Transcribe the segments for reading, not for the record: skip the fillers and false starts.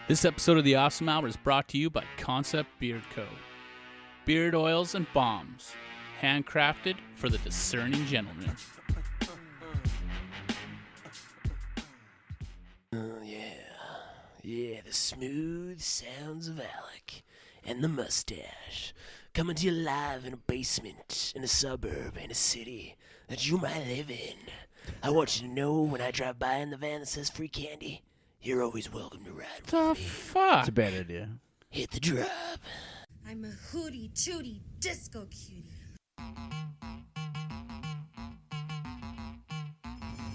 This episode of The Awesome Hour is brought to you by Concept Beard Co. Beard oils and balms, handcrafted for the discerning gentleman. Oh, yeah, the smooth sounds of Alec and the mustache coming to you live in a basement, in a suburb, in a city that you might live in. I want you to know when I drive by in the van that says free candy, you're always welcome to ride with The me. fuck? It's a bad idea. Hit the drop. I'm a hootie tootie disco cutie.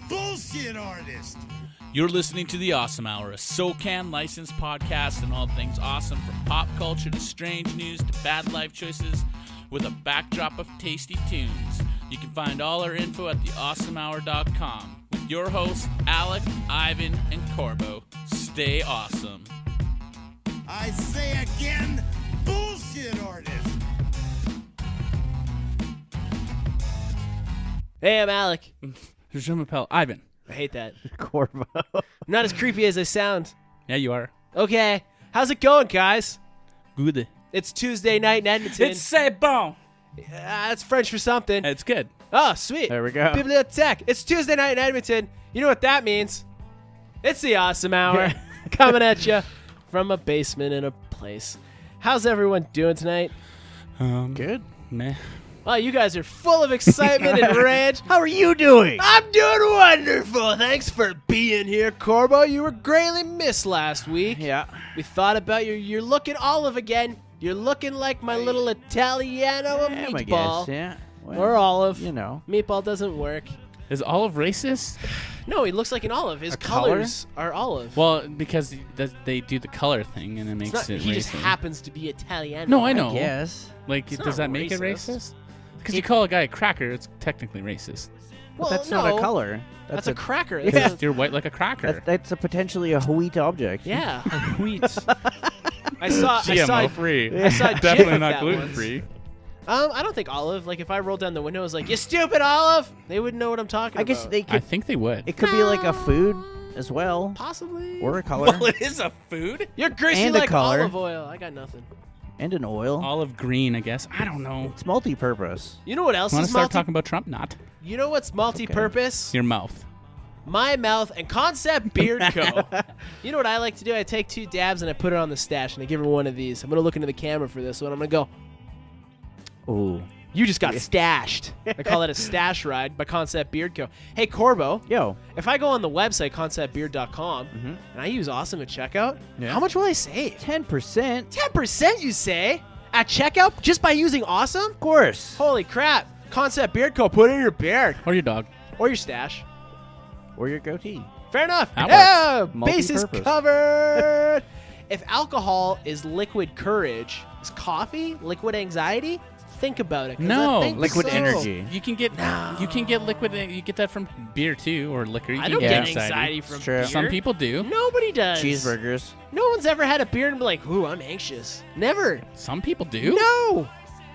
Bullshit artist. You're listening to The Awesome Hour, a SoCan licensed podcast and all things awesome from pop culture to strange news to bad life choices with a backdrop of tasty tunes. You can find all our info at theawesomehour.com with your hosts, Alec, Ivan, and Corbo. Stay awesome. I say again, bullshit artist. Hey, I'm Alec. Je m'appelle Ivan. I hate that. Corvo. I'm not as creepy as I sound. Yeah, you are. Okay, how's it going, guys? Good. It's Tuesday night in Edmonton. c'est bon. That's French for something. It's good. Oh, sweet. There we go. Bibliothèque. It's Tuesday night in Edmonton. You know what that means? It's the Awesome Hour coming at you from a basement in a place. How's everyone doing tonight? Good. Meh. Oh, you guys are full of excitement and rage. How are you doing? I'm doing wonderful. Thanks for being here, Corbo. You were greatly missed last week. Yeah. We thought about you. You're looking olive again. You're looking like my little Italiano I meatball. guess, yeah. Well, Or olive. You know. Meatball doesn't work. Is olive racist? No, he looks like an olive. His A color? colors are olive. Well, because they do the color thing and it makes It's not, it he racist. just happens to be Italiano. No, I know. Yes. Like, It's does not that make it racist. racist? Because you call a guy a cracker, it's technically racist. Well, But that's no, not a color. That's a cracker. Yeah. That's a- You're white like a cracker. That's a potentially a wheat object. yeah, wheat. I saw free. I saw a GIF Definitely of not that gluten once. free. I don't think olive. Like if I rolled down the window, I was like, "You stupid olive!" They wouldn't know what I'm talking I about. guess they I could. think they would. It could be like a food as well, possibly. or a color, Well, it is a food. You're greasy and a like color. olive oil. I got nothing. and an oil. Olive green, I guess. I don't know. It's multi-purpose. You know what else Want to is start talking about Trump? Not. You know what's multi-purpose? Your mouth. My mouth and Concept Beard Co. You know what I like to do? I take 2 dabs and I put it on the stash and I give her one of these. I'm gonna look into the camera for this one. I'm gonna go. Ooh. You just got stashed. I call it a stash ride by Concept Beard Co. Hey Corbo, Yo. if I go on the website conceptbeard.com Mhm. and I use Awesome at checkout, Yeah. how much will I save? 10%. 10%, you say? At checkout just by using Awesome? Of course. Holy crap! Concept Beard Co. Put it in your beard Or your dog. or your stash. Or your goatee. Fair enough. That Yeah, bases Multi-purpose. covered. If alcohol is liquid courage, is coffee liquid anxiety? Think about it. 'cause No. I think Liquid so. energy. You can get liquid. You get that from beer too, or liquor. You I can don't get get anxiety from It's true. beer. Some people do. Nobody does. Cheeseburgers. No one's ever had a beer and be like, "Ooh, I'm anxious." Never. Some people do. No.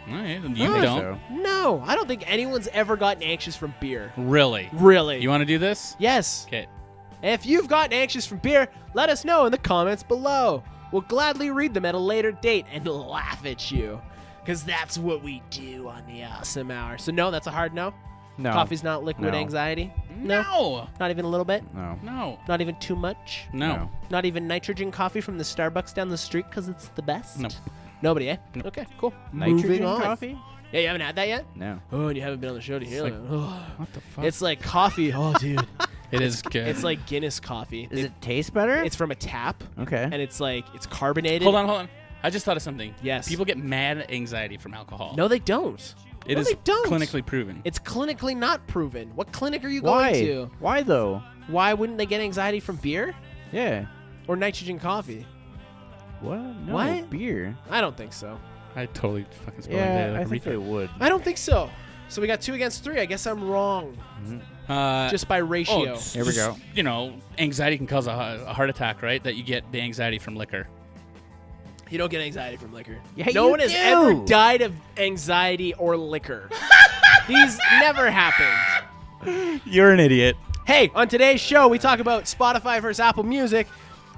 All right, you No. don't. So. No. I don't think anyone's ever gotten anxious from beer. Really? Really. You want to do this? Yes. Okay. If you've gotten anxious from beer, let us know in the comments below. We'll gladly read them at a later date and laugh at you. Because that's what we do on the Awesome Hour. So no, that's a hard no? No. Coffee's not liquid No. anxiety? No. Not even a little bit? No. No. Not even too much? No. Not even nitrogen coffee from the Starbucks down the street because it's the best? Nope. Nobody, eh? Nope. Okay, cool. Nitrogen Moving on. coffee? Yeah, you haven't had that yet? No. Oh, and you haven't been on the show to hear like- that. What the fuck? It's like coffee. Oh, dude. It is good. It's like Guinness coffee. Does it taste better? It's from a tap, okay. and it's like, it's carbonated. Hold on. I just thought of something. Yes. People get mad anxiety from alcohol. No, they don't. It No, is they don't. clinically proven. It's clinically not proven. What clinic are you Why? going to? Why though? Why wouldn't they get anxiety from beer Yeah. or nitrogen coffee? What? No. What? Beer. I don't think so. I totally fucking spelled Yeah, it like I a think they retard. would. I don't think so. So we got 2 against 3. I guess I'm wrong. Just by ratio. Here we go. You know, anxiety can cause a heart attack, right? That you get the anxiety from liquor. You don't get anxiety from liquor. Yeah, no you one has do. ever died of anxiety or liquor. These never happened. You're an idiot. Hey, on today's show, we talk about Spotify versus Apple Music.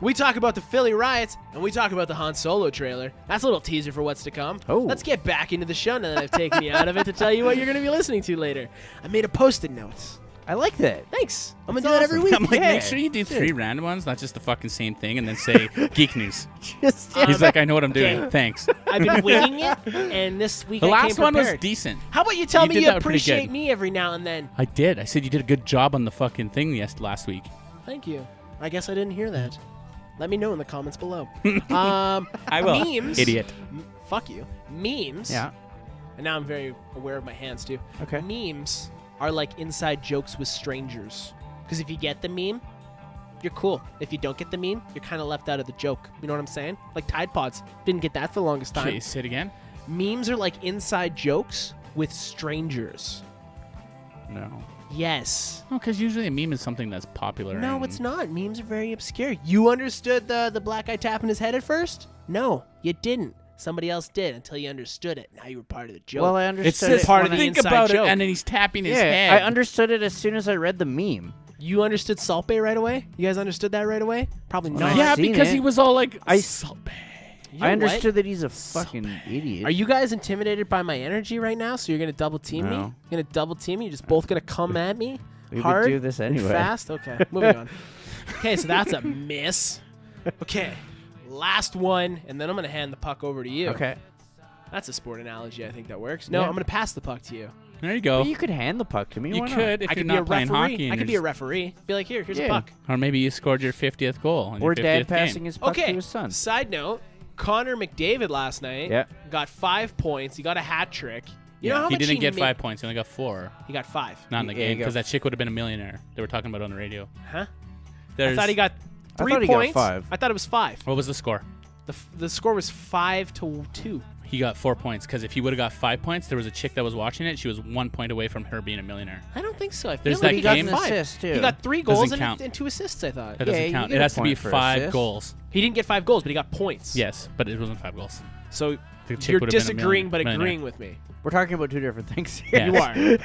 We talk about the Philly Riots, and we talk about the Han Solo trailer. That's a little teaser for what's to come. Oh. Let's get back into the show now that I've taken you out of it to tell you what you're going to be listening to later. I made a Post-it notes. I like that. Thanks. I'm going to do that every week. I'm like, Yeah. make sure you do 3 random ones, not just the fucking same thing, and then say geek news. Just He's like, I know what I'm doing. Okay. Thanks. I've been winging it, and this week The I last came one was prepared. decent. How about you tell You me did you that pretty appreciate good. me every now and then? I did. I said you did a good job on the fucking thing last week. Thank you. I guess I didn't hear that. Let me know in the comments below. I will. Memes. Idiot. Fuck you. Memes. Yeah. And now I'm very aware of my hands too. Okay. Memes are like inside jokes with strangers. Because if you get the meme, you're cool. If you don't get the meme, you're kind of left out of the joke. You know what I'm saying? Like Tide Pods. Didn't get that for the longest time. Okay, say it again. Memes are like inside jokes with strangers. No. Yes. No, because usually a meme is something that's popular. No, and- it's not. Memes are very obscure. You understood the black guy tapping his head at first? No, you didn't. Somebody else did until you understood it. Now you were part of the joke. Well, I It's understood just it. part of when the I- think inside about joke. it, and then he's tapping his Yeah, head. I understood it as soon as I read the meme. You understood Salt Bay right away? You guys understood that right away? Probably Well, not. I've Yeah, seen because it. he was all like, I- Salt Bay. You know I what? understood that he's a fucking idiot. Are you guys intimidated by my energy right now? So you're gonna double team me? No. You're gonna double team me? You're just both gonna come at me? We would hard do this and anyway. fast? Okay, moving on. Okay, so that's a miss. Okay, last one, and then I'm gonna hand the puck over to you. Okay. That's a sport analogy. I think that works. No, Yeah. I'm gonna pass the puck to you. There you go. Well, you could hand the puck to me. You Why not? could if I you're could be a not playing referee. hockey. I and could be you're a referee. Be like, here's a Yeah. puck. Or maybe you scored your 50th goal. On Or your 50th dad passing game. his puck Okay. to his son. Side note: Connor McDavid last night Yeah. got 5 points. He got a hat trick. You know how he much didn't get made? 5 points. He only got 4. He got 5. Not in the Yeah, game he got- because that chick would have been a millionaire. They were talking about it on the radio. Huh? There's, I thought he got 3 thought he got points. 5. I thought it was 5. What was the score? The score was 5-2. He got 4 points because if he would have got 5 points, there was a chick that was watching it. She was 1 point away from her being a millionaire. I don't think so. I feel There's like that he got game- He got 5. an assist, too. He got 3 Doesn't goals count. and 2 assists. I thought That Yeah, doesn't you count. get It a has to be point for 5 assist. goals. he didn't get 5 goals, but he got points. Yes, but it wasn't 5 goals. So The chick you're would have been a disagreeing but millionaire. agreeing with me. We're talking about two different things here. Yeah. You are.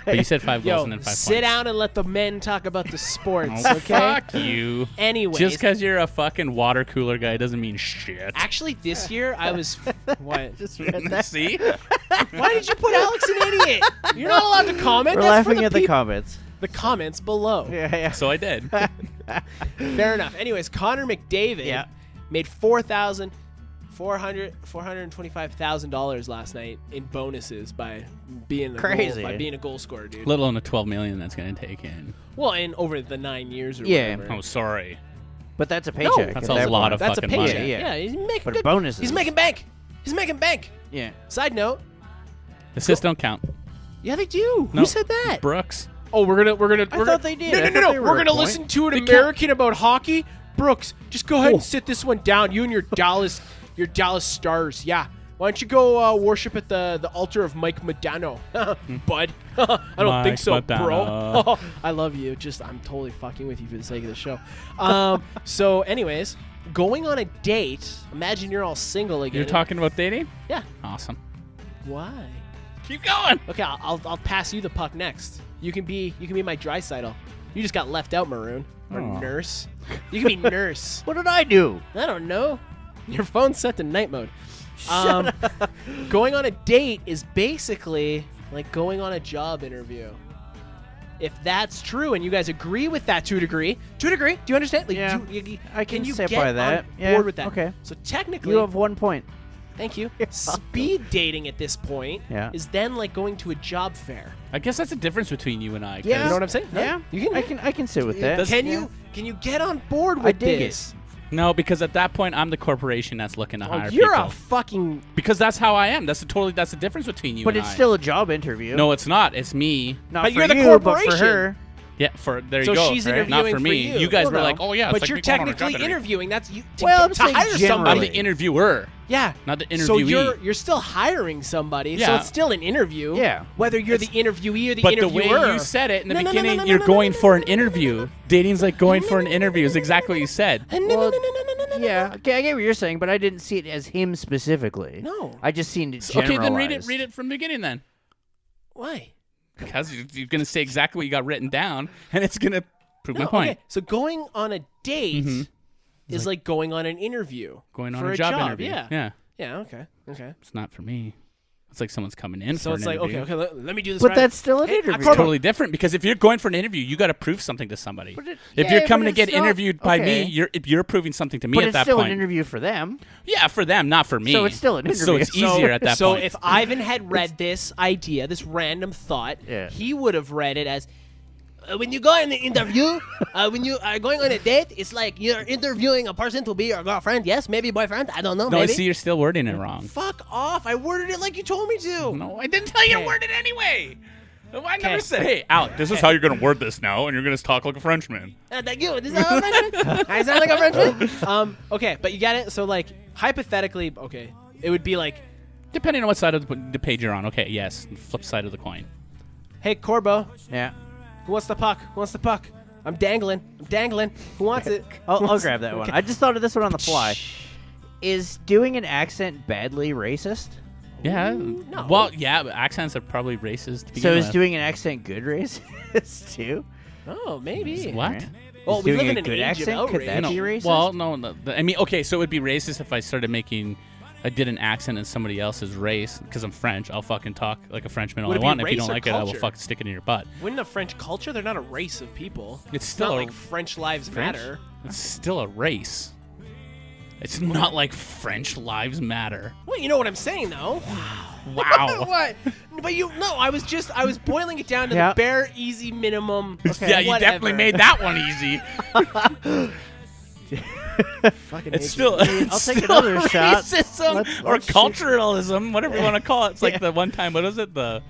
But you said 5 goals Yo, and then 5 points. sit down and let the men talk about the sports, Oh, okay? fuck you. Anyways, Just because you're a fucking water cooler guy doesn't mean shit. actually this year I was what? Just read that. See? Why did you put Alex an idiot? You're not allowed to comment. We're That's for laughing the at the peop- comments. the comments below. Yeah, yeah. So I did. Fair enough. Anyways, Connor McDavid Yeah. made $425,000 last night in bonuses by being Crazy. by being a goal scorer, dude. Let alone the 12 million that's going to take in. Well, and over the 9 years or Yeah. whatever. Oh, sorry. But that's a paycheck. That's at a that lot point. of That's a fucking paycheck. money. Yeah. He's making But good. bonuses. He's making bank. He's making bank. Yeah. Side note. Assists don't count. Yeah, they do. No. Who said that? Brooks. Oh, we're gonna. I thought they did. I No. thought they were We're a gonna point. listen to an They can't- American about hockey. Brooks, just go ahead Oh. and sit this one down. You and your Dallas Stars. Yeah. Why don't you go worship at the altar of Mike Modano, bud? I don't think Mike so, Modano. bro. I love you. Just I'm totally fucking with you for the sake of the show. So, anyways, going on a date. Imagine you're all single again. You're talking about dating? Yeah. Awesome. Why? Keep going. Okay, I'll pass you the puck next. You can be my Draisaitl. You just got left out, Maroon or Aw. Nurse. You can be Nurse. What did I do? I don't know. Your phone's set to night mode. Going on a date is basically like going on a job interview. If that's true, and you guys agree with that to a degree, do you understand? Like, Yeah, I can you sit get by that. on Yeah, board with that? okay. So technically, You have 1 point. thank you. Speed dating at this point Yeah. is then like going to a job fair. I guess that's the difference between you and I. 'cause You know what I'm saying? Yeah. You can. I can sit with that. Can Yeah. you get on board with I dig this? No, because at that point, I'm the corporation that's looking to hire Oh, you're people. a fucking. Because that's how I am. That's the difference between you But and it's I. still a job interview. No, it's not. It's me. Not But for you're the you, but corporation. for her. Yeah, there you So go. she's right? interviewing Not for for me. you. guys Well, were no. like, oh yeah, it's But like you're me going on a technically job interview. interviewing. That's you. Well, I'm to saying hire somebody. I'm the interviewer, Yeah. not the So interviewee. you're still hiring somebody. So Yeah. it's still an interview. Yeah. Whether you're the interviewee or the But the interviewer. way you said it in the No, no, no, beginning, no, no, you're no, going no, for no, an interview. Dating's like going for an interview is exactly what you said. Well, yeah, okay, I get what you're saying, but I didn't see it as him specifically. No. I just seen it Okay, then read generalized. it from the beginning then. Why? Because you're going to say exactly what you got written down, and it's going to prove my point. Okay. So going on a date Mhm. is like going on an interview. Going on for a job job. interview. Yeah. Yeah. Yeah. Okay. Okay. It's not for me. It's like someone's coming in So for it's an like, interview. okay, let me do this. But right. that's still an Hey, interview. It's totally different because if you're going for an interview, you got to prove something to somebody. If you're coming to get interviewed by me, you're proving something to me But at it's that still point. an interview for them. Yeah, for them, not for me. So it's still an So interview. it's easier at that so point. if Ivan had read this idea, this random thought, Yeah. he would have read it as, when you go in the interview, when you are going on a date, it's like you're interviewing a person to be your girlfriend. Yes, maybe boyfriend. I don't know. no, maybe. see, you're still wording it wrong. Fuck off! I worded it like you told me to. No, I didn't tell you to Okay. word it anyway. I never Okay. said, hey, Alec, this is how you're going to word this now, and you're going to talk like a Frenchman. Thank you. This is how I sound like a Frenchman. Okay, but you get it. So like hypothetically, okay, it would be like, Depending on what side of the page you're on. Okay, yes, flip side of the coin. hey Corbo, Yeah. who wants the puck? Who wants the puck? I'm dangling. Who wants it? I'll grab that one. I just thought of this one on the fly. Is doing an accent badly racist? Yeah. no. Well, yeah, but accents are probably racist to begin So is with. doing an accent good racist too? Oh, maybe. What? Well, Is we doing live a in an good age accent? of Could outrage. that be racist? Well, no, I mean, okay, so it would be racist if I started making... I did an accent in somebody else's race because I'm French. I'll fucking talk like a Frenchman all Would I it be want. If you race don't or like it, I will culture? fucking stick it in your butt. Wouldn't a French culture? They're not a race of people. It's It's still not a- like French lives French? matter. It's still a race. It's not like French lives matter. Well, you know what I'm saying, though. Wow. What? But I was boiling it down to Yeah. the bare easy minimum. Okay, yeah, you whatever. definitely made that one easy. Fucking It's hate still, you. I'll take another shot. racism Let's or shoot. culturalism, whatever you want to call it. It's like the one time, what was it? The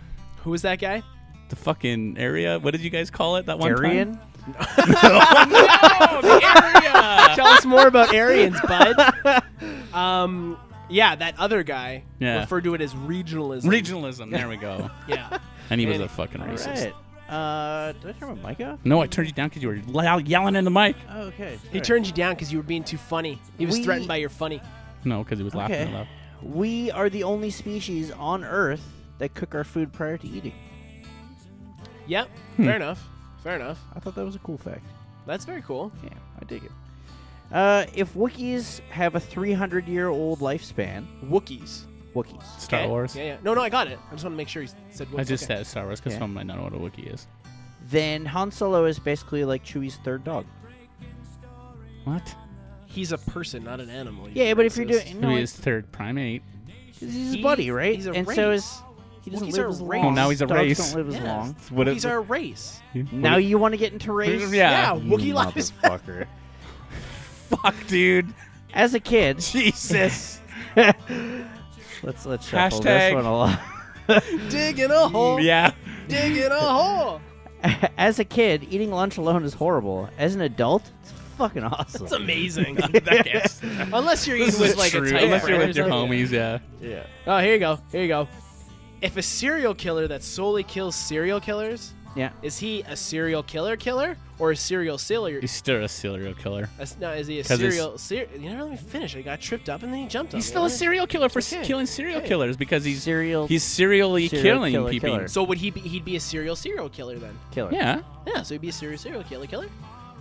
Who was that guy? fucking area. What did you guys call it that one Aryan? time? Oh, the area. Tell us more about Aryans, bud. Yeah, that other guy Yeah. referred to it as regionalism. Regionalism. There we go. Yeah. And he was And- a fucking racist. Right. Did I turn my mic off? No, I turned you down because you were yelling in the mic. Oh, okay. He turned you down because you were being too funny. He was We- threatened by your funny. No, because he was laughing Okay. aloud. We are the only species on Earth that cook our food prior to eating. Yep. Hmm. Fair enough. Fair enough. I thought that was a cool fact. That's very cool. Yeah, I dig it. If Wookiees have a 300-year-old lifespan, Wookiees. Wookiees. Star Okay. Wars. Yeah, yeah. No, I got it. I just want to make sure he said Wookiees. I just Okay. said Star Wars because Yeah. someone might not know what a Wookiee is. Then Han Solo is basically like Chewie's third dog. What? He's a person, not an animal. you Yeah, but if you're racist. doing no, Chewie's third primate. he's his He- buddy, right? he's a and so race. is he doesn't Wookiees live are as a long. race. Oh, now he's a Dogs race. don't live as Yeah. long. What Wookiees are a race. Now you want to get into race? Yeah. Wookiee lives. Motherfucker. Fuck, dude. As a kid, Jesus. let's shuffle this Hashtag- one along. Dig in a hole. Yeah. Dig in a hole. As a kid, eating lunch alone is horrible. As an adult, it's fucking awesome. It's amazing. That gets- Unless you're This eating with is like true. a tight Unless you're friend with or your something. homies, yeah. Yeah. Oh, here you go. Here you go. If a serial killer that solely kills serial killers, Yeah. is he a serial killer or a serial serial? He's still a serial killer. No, is he a 'Cause serial? You never let me finish. I got tripped up and then he jumped on He's me. still a serial killer for Okay. killing serial Okay. killers because he's Serial serially serial killing killer people. killer. So would he be? He'd be a serial killer then. killer. Yeah. Yeah. So he'd be a serial killer.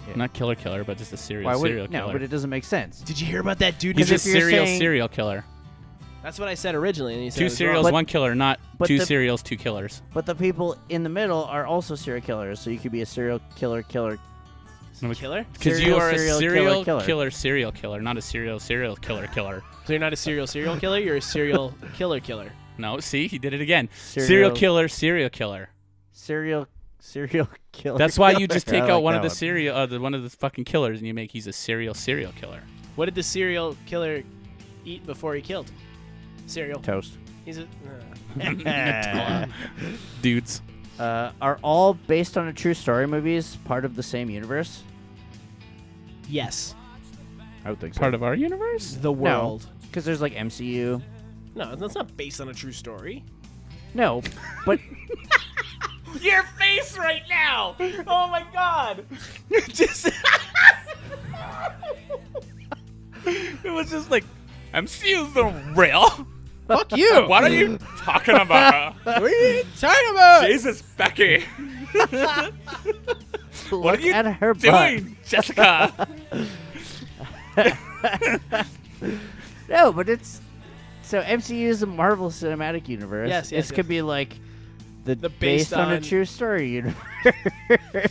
Yeah. Not killer, but just a Why would serial killer. no? But it doesn't make sense. Did you hear about that dude? He's a if you're saying- serial killer. That's what I said originally. And he said Two I was serials, wrong. But- one killer, not but two the- serials, two killers. But the people in the middle are also serial killers, so you could be a serial killer. Killer? Because you Serial, are a serial serial killer. serial killer, not a serial killer. So you're not a serial killer. You're a serial killer. No, see, he did it again. Serial- Serial killer. serial killer. That's why you just killer. take I out like one of that the serial, one of the fucking killers, and you make he's a serial killer. What did the serial killer eat before he killed? Cereal. toast. He's a. Dudes. Are all based on a true story movies part of the same universe? Yes. I would think so. Part of our universe? The world. because there's like MCU. No, that's not based on a true story. No, but Your face right now! Oh my god! Just it was just like, MCU's the real. Fuck you! What are you talking about? What are you talking about? Jesus, Becky. What look are you at her butt. doing, Jessica? No, but it's so MCU is a Marvel Cinematic Universe. Yes, This could be like the based based on a on- true story universe.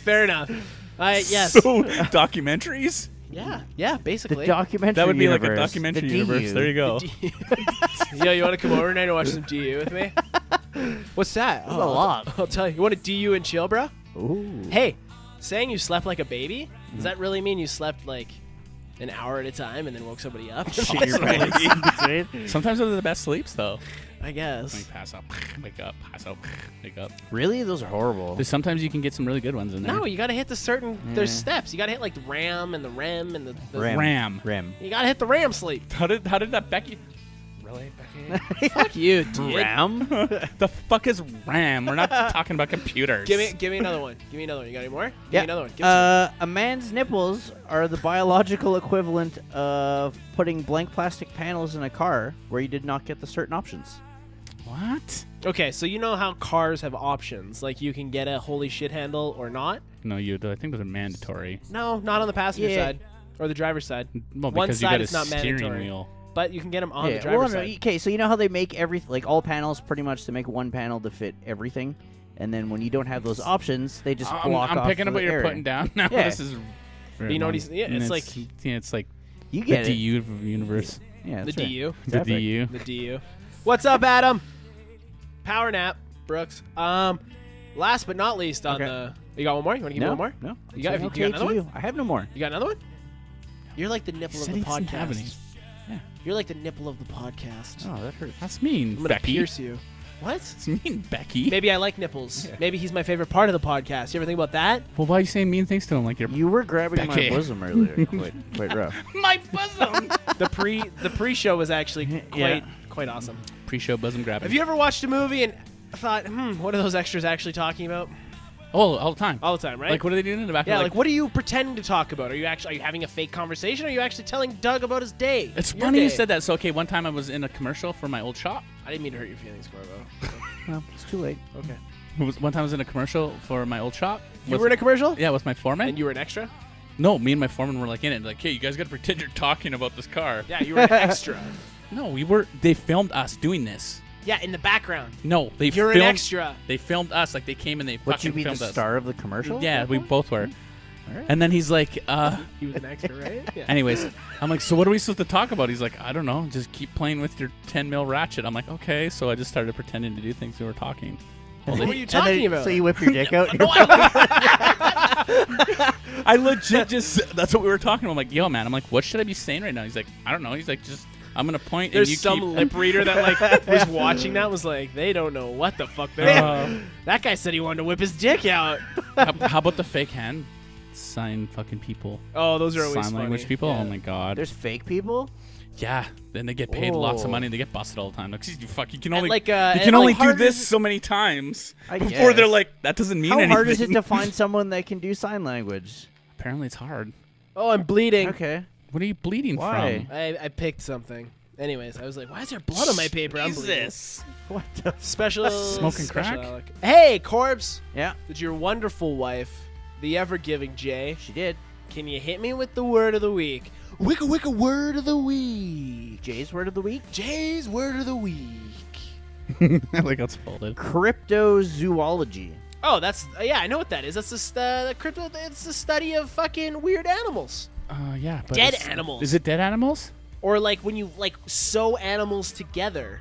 Fair enough. Yes. So documentaries. Yeah, The basically. documentary. That would be like a universe, documentary the universe. DU. There you go. Yo, you want to come over tonight and watch some DU with me? What's that? That's a lot. I'll tell you. You want to DU and chill, bro? Ooh. Hey, saying you slept like a baby, does that really mean you slept like an hour at a time and then woke somebody up? Shit your pants. Sometimes those are the best sleeps, though. I guess. Like pass out, wake up, pass out, wake up. Really? Those are horrible. But sometimes you can get some really good ones in there. No, you gotta hit the certain. There's steps. You gotta hit like the RAM and the REM and the Ram. Ram. You gotta hit the RAM sleep. How did that BeCkY? Really, BeCkY? Fuck you, dude. Ram? The fuck is RAM? We're not talking about computers. Give me another one. Give me another one. You got any more? Give Yeah. me another one. Give it to A man's nipples are the biological equivalent of putting blank plastic panels in a car where you did not get the certain options. What? me. Okay, so you know how cars have options, like you can get a holy shit handle or not. No, I think those are mandatory. No, not on the passenger Yeah. side or the driver's side. Well, One because side you got is a not steering mandatory. wheel. But you can get them on the Well, driver's no, side. okay, so you know how they make like all panels pretty much to make one panel to fit everything, and then when you don't have those options, they just block I'm off picking up the what you're area. putting down now. Yeah. This is. You know what he's- yeah, and it's like- it's like You the get it. DU universe. Yeah, The that's right. DU. The Traffic. DU. The DU. What's up, Adam? Power nap, Brooks. Last but not least on Okay. the. You got one more? You want to give me No, one more? no. You got- It's you okay got another to one? you. I have no more. You got another one? You're like the nipple of Said the he doesn't have any. podcast. You're like the nipple of the podcast. Oh, that hurts. That's mean, I'm gonna BeCkY. pierce you. What? It's mean, BeCkY. Maybe I like nipples. Maybe he's my favorite part of the podcast. You ever think about that? Well, why are you saying mean things to him? Like you're You were grabbing my BeCkY. bosom earlier. quite rough. my bosom. The pre-show was actually Yeah. quite awesome. Pre-show bosom grabbing. Have you ever watched a movie and thought, what are those extras actually talking about? Oh, all the time. All the time, right? Like, what are they doing in the back? Yeah, like what are you pretending to talk about? Are you having a fake conversation? Or are you actually telling Doug about his day? It's Your funny you day? said that. So, okay, one time I was in a commercial for my old shop. I didn't mean to hurt your feelings, Corvo. Well, it's too late. Okay. One time I was in a commercial for my old shop. You were in a commercial? Yeah, with my foreman. And you were an extra? No, me and my foreman were like in it. Like, hey, you guys got to pretend you're talking about this car. Yeah, you were an extra. No, we were. They filmed us doing this. Yeah, in the background. No, they You're filmed, an extra. They filmed us. Like they came and they Would fucking you be the filmed us. star of the commercial? Yeah, we both were. Alright. And then he's like, He was an extra, right? Yeah. anyways, I'm like, so what are we supposed to talk about? He's like, I don't know, just keep playing with your 10 mil ratchet. I'm like, okay. So I just started pretending to do things we were talking. What were you And then- talking about? So you whip your dick out. I legit just, that's what we were talking about. I'm like, yo, man, I'm like, what should I be saying right now? He's like, I don't know. He's like, just, I'm going to point There's and you some keep. lip reader that like was watching that was like, they don't know what the fuck they're That guy said he wanted to whip his dick out. How about the fake hand sign fucking people? Oh, those are always Sign language funny. people? Yeah. Oh my god. There's fake people. Yeah, then they get paid lots of Oh. money. They get busted all the time. Like, you fuck, you can And only like, you and can like only do harder this to- so many times I before they're guess. like, that doesn't mean How anything. hard is it to find someone that can do sign language? Apparently, it's hard. Oh, I'm bleeding. Okay. What are you bleeding Why? from? I picked something. Anyways, I was like, why is there blood on my paper? I'm bleeding. Jesus. What the? Special Smoking special crack? Alec. Hey, Corbs. Yeah, Did your wonderful wife, the ever-giving Jay, she did. can you hit me with the word of the week? Wicca wicca word of the week. Jay's word of the week: Jay's word of the week. I like how it's folded. cryptozoology. Oh, that's yeah, I know what that is. That's the crypto. It's the study of fucking weird animals, Yeah, but dead it's- animals, Is it dead animals? or like when you like sew animals together.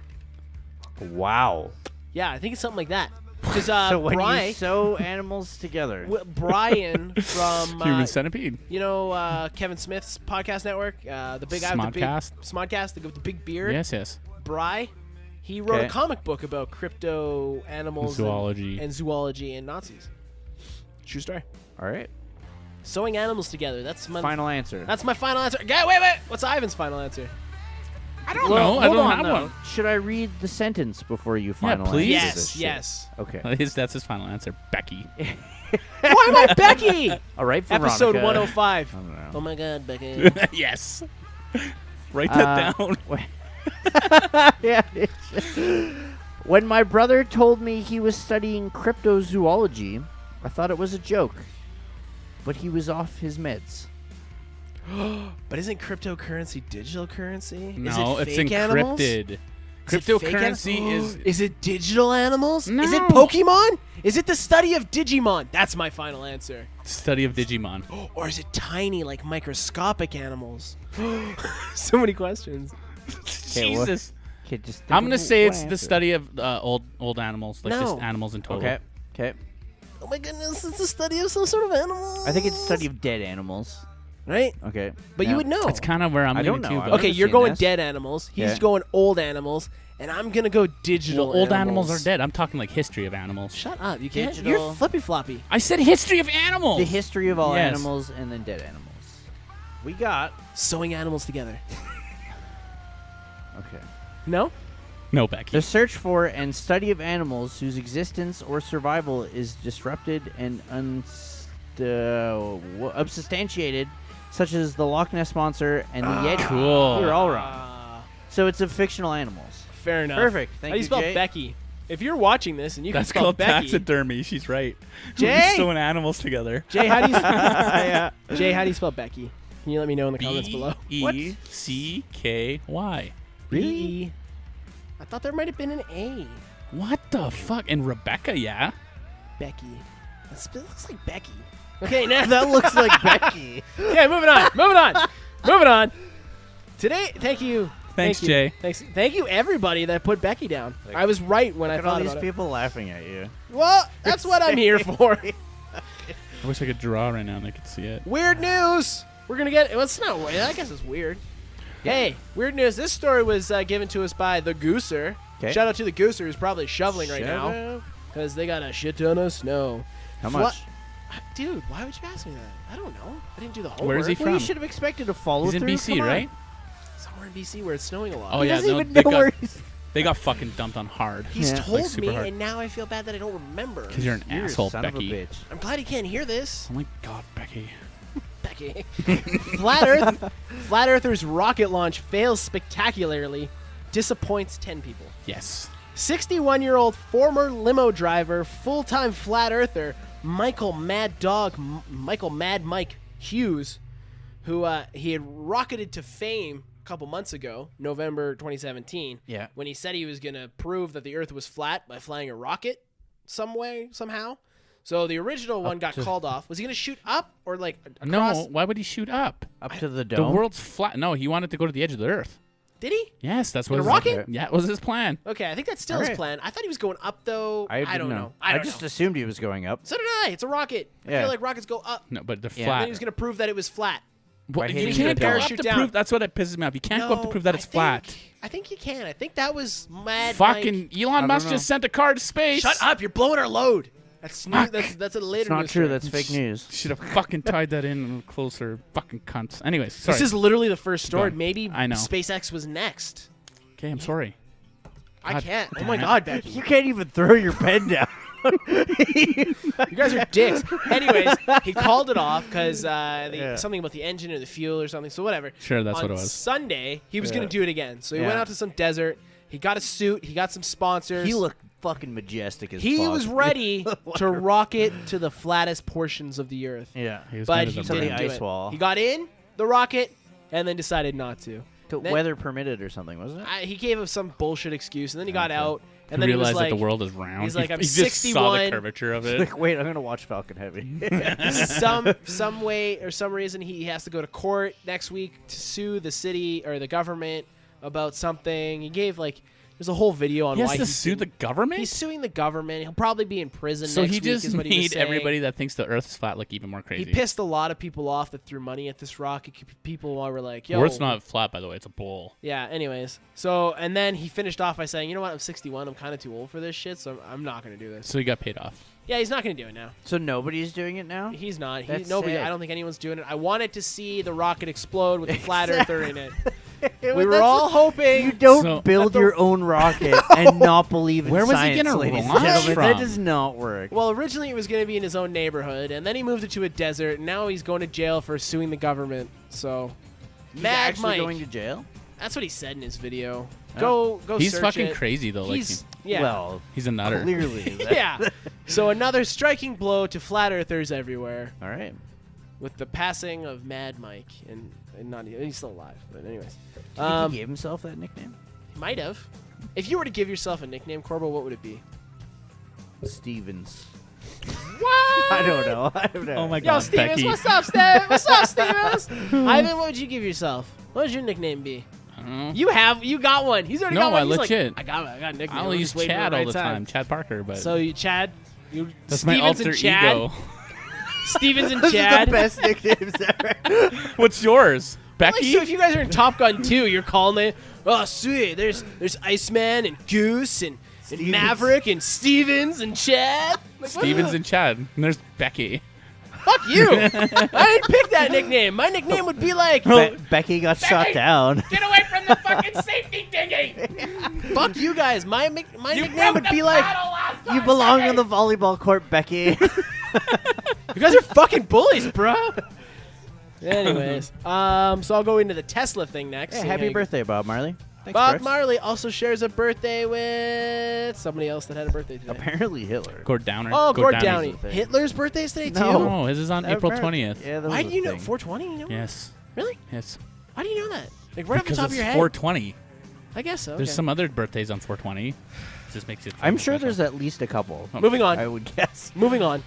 Wow. Yeah, I think it's something like that. Because So when Brian, you sew animals together, Brian from Human centipede. you know Kevin Smith's podcast network, the big guy with the big Smodcast? Smodcast, the guy with the big beard. Yes, yes. Bry, he wrote Okay. a comic book about crypto animals Zoology. and zoology and Nazis. True story. all right. Sewing animals together. That's my Final answer. That's my final answer. Wait. What's Ivan's final answer? I don't Well, know. I hold don't on, have though. one. Should I read the sentence before you finalize? please. Yes, this shit? yes. Okay. That's his final answer. BeCkY. Why am I Becky? All right, Veronica. Episode 105. I don't know. Oh my God, Becky. Yes. Write that down. Yeah. When my brother told me he was studying cryptozoology, I thought it was a joke. But he was off his meds. But isn't cryptocurrency digital currency? No, is it it's fake animals? encrypted. Is it fake Cryptocurrency is. Is it digital animals? No. Is it Pokemon? Is it the study of Digimon? That's my final answer. Study of Digimon. Or is it tiny, like microscopic animals? So many questions. Jesus. Okay, just think I'm of gonna say one it's the answer. study of old animals, like just No. animals in total. Okay. Okay. Oh my goodness, it's a study of some sort of animal. I think it's a study of dead animals. Right? Okay. But now- you would know. That's kind of where I'm I don't leaning know. too. But I've Okay, never you're seen going this. dead animals. He's Yeah. going old animals. And I'm going to go digital well, old animals are dead. I'm talking like history of animals. Shut up. You can't. Digital. You're flippy floppy. I said history of animals. The history of all Yes. animals and then dead animals. We got. Sewing animals together. Okay. No? No, Becky. The search for and study of animals whose existence or survival is disrupted and unsubstantiated, such as the Loch Ness Monster and the Yeti. Cool. You're all wrong. So it's of fictional animals. Fair enough. Perfect. Thank How do you you, spell Jay. Becky? If you're watching this and you That's can spell called Becky. taxidermy. She's right. Jay! Sewing animals together. Jay, how do you Yeah. Jay, how do you spell Becky? Can you let me know in the comments below? BeCkY. B-E. I thought there might have been an A. What the fuck? And Rebecca, yeah. Becky. That looks like Becky. Okay, now That looks like Becky. Okay, moving on. Moving on. Today, thank you. Thanks, Thank you. Jay. Thank you, everybody that put Becky down. I was right when I Look at all thought these about it. people laughing at you. Well, that's what I'm here for. I wish I could draw right now and they could see it. Weird news. We're gonna get. Well, it's not weird. I guess it's weird. Hey, weird news. This story was given to us by the Gooser. 'Kay. Shout out to the Gooser who's probably shoveling right now Shout because they got a shit ton of snow. How much? Dude, why would you ask me that? I don't know. I didn't do the homework. Where is he Well, you from? should have expected to follow He's in through. BC, Come on. right? Somewhere in BC where it's snowing a lot. Oh, He yeah. doesn't No, even they know where got, he's. they got fucking dumped on hard. He's Yeah. told Like, super me, hard. and now I feel bad that I don't remember. Because you're an You're a asshole, son Becky. of a bitch. I'm glad he can't hear this. Oh my god, Becky. Becky. Flat Earthers rocket launch fails spectacularly, disappoints 10 people. Yes. 61-year-old former limo driver, full-time flat earther Michael Mad Mike Hughes, who he had rocketed to fame a couple months ago, November 2017, Yeah. when he said he was going to prove that the Earth was flat by flying a rocket somehow. So the original one got to- called off. Was he going to shoot up or like across? No, why would he shoot up? Up to the The dome. world's flat. No, he wanted to go to the edge of the earth. Did he? Yes, that's what In a his rocket? Yeah, it was his plan. Okay, I think that's still his Alright. plan. I thought he was going up though. I don't know. I don't just know. assumed he was going up. So did I. It's a rocket. I Yeah. feel like rockets go up. No, but they're Yeah. Then flat. he was going to prove that it was flat. Well, by you hitting can't the go up parachute to down. prove. That's what it pisses me off. You can't go up to prove that it's flat. I think you can. I think that was Mad Fucking Mike. Elon Musk know. just sent a car to space. Shut up! You're blowing our load. That's new, Fuck. that's a later. It's not news true. story. That's fake news. Should have fucking tied that in closer. Fucking cunts. Anyways, sorry. This is literally the first story. Go on. Maybe I know. SpaceX was next. Okay, I'm sorry. I God can't. Oh damn my it. God, Becky. You can't even throw your pen down. You guys are dicks. Anyways, he called it off because Yeah. something about the engine or the fuel or something. So whatever. Sure, that's On what it was. Sunday, he was Yeah. going to do it again. So he Yeah. went out to some desert. He got a suit. He got some sponsors. He looked fucking majestic as He fuck. was ready to rocket to the flattest portions of the Earth. Yeah. He was But made he as a didn't bird. do ice it. wall. He got in the rocket and then decided not to. Then- Weather permitted or something, wasn't it? He gave us some bullshit excuse, and then he got Okay. out, He and then he was realized like, that the world is round. he's like, he, I'm he just saw 61. the curvature of it. Like, wait, I'm gonna watch Falcon Heavy. some way or some reason he has to go to court next week to sue the city or the government about something. He gave there's a whole video on He has why to he's sue the government? He's suing the government. He'll probably be in prison So next he week. just is what he was made saying. everybody that thinks the Earth's flat look even more crazy. He pissed a lot of people off that threw money at this rocket. People were like, "Yo, Earth's not flat, by the way. It's a bowl. Yeah, anyways. So, and then he finished off by saying, you know what, I'm 61. I'm kind of too old for this shit, so I'm not going to do this. So he got paid off. Yeah, he's not going to do it now. So nobody's doing it now? He's not. That's Nobody. sad. I don't think anyone's doing it. I wanted to see the rocket explode with the flat earther in it. We That's were all hoping. You don't So- build your own rocket and not believe in Where was he science, gonna ladies and launch gentlemen. from? That does not work. Well, originally it was going to be in his own neighborhood, and then he moved it to a desert, and now he's going to jail for suing the government. So, He's Mad actually Mike. going to jail? That's what he said in his video. Oh. Go He's search fucking it. crazy, though. He's, Like, yeah. Well, he's a nutter. clearly. Yeah. So another striking blow to flat earthers everywhere. All right. with the passing of Mad Mike, and not he's still alive. But anyways, Do you think he gave himself that nickname? might have. If you were to give yourself a nickname, Corbo, what would it be? Stevens. What? I don't know. I don't know. Oh my Yo, God, Stevens, Becky. what's up, Stevens? What's up, Stevens? Ivan, what would you give yourself? What would your nickname be? I don't know. You got one. He's already got one. I He's legit. Like, I got a nickname. I'll I'm use just waiting for Chad the all right the time. Chad Parker, but So you Chad, you that's Stevens my alter and Chad. ego. Stevens and Those Chad. are the best nicknames ever. What's yours? Like, Becky? so if you guys are in Top Gun 2, you're calling it, oh, sweet, there's Iceman and Goose and Maverick and Stevens and Chad. Like, Stevens and Chad. And there's Becky. fuck you. I didn't pick that nickname. My nickname would be like, Becky got shot down. Get away from the fucking safety dinghy! fuck you guys. My nickname would be like, You belong on the volleyball court, Becky. you guys are fucking bullies, bro. Anyways, so I'll go into the Tesla thing next. Hey, seeing happy how you- birthday, Bob Marley. Thanks, Bob Brooks. Marley also shares a birthday with somebody else that had a birthday today. Apparently Hitler. Gord Downer. Oh, Gord Downey. the thing. Hitler's birthday is today too? No. No, his is on April 20th. Yeah, that Why was do you the know thing. 420? You know? Yes. Really? Yes. Why do you know that? Like right off the Because top it's of your head? 420. I guess so. There's okay. some other birthdays on 420. Just makes it. I'm sure special. there's at least a couple. Moving on. I would guess. Moving on.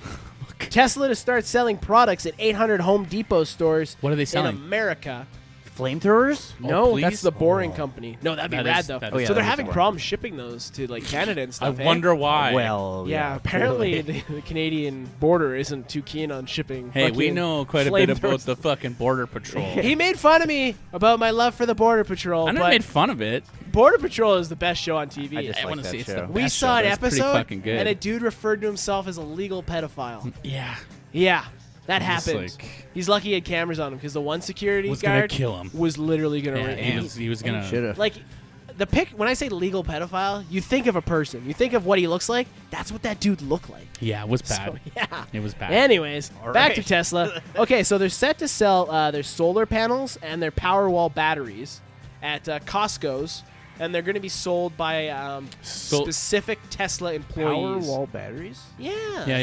Tesla to start selling products at 800 Home Depot stores What are they in selling? America. Flamethrowers? Oh, No, please? that's the Boring Company. No, that'd be That rad is- though. that Oh, yeah, So they're that is having the one. problems shipping those to like Canada and I stuff. eh? wonder why. Well, Yeah, apparently the Canadian border isn't too keen on shipping. Hey, we fucking know quite a bit flamethrowers. about the fucking Border Patrol. He made fun of me about my love for the Border Patrol, I never but made fun of it. Border Patrol is the best show on TV. I just I like want to that see it's show. the We best saw show. an That's pretty episode, fucking good. and a dude referred to himself as a legal pedophile. Yeah. Yeah, that Just happened. like- He's lucky he had cameras on him because the one security Was gonna guard kill him. was literally gonna Yeah, rape he him. was gonna. Should have. Like the pic. When I say legal pedophile, you think of a person. You think of what he looks like. That's what that dude looked like. Yeah, it was bad. So, yeah. It was bad. Anyways, All back to right. Tesla. Okay, so they're set to sell their solar panels and their Powerwall batteries at Costco's, and they're going to be sold by specific Tesla employees. Powerwall batteries? Yeah. Yeah.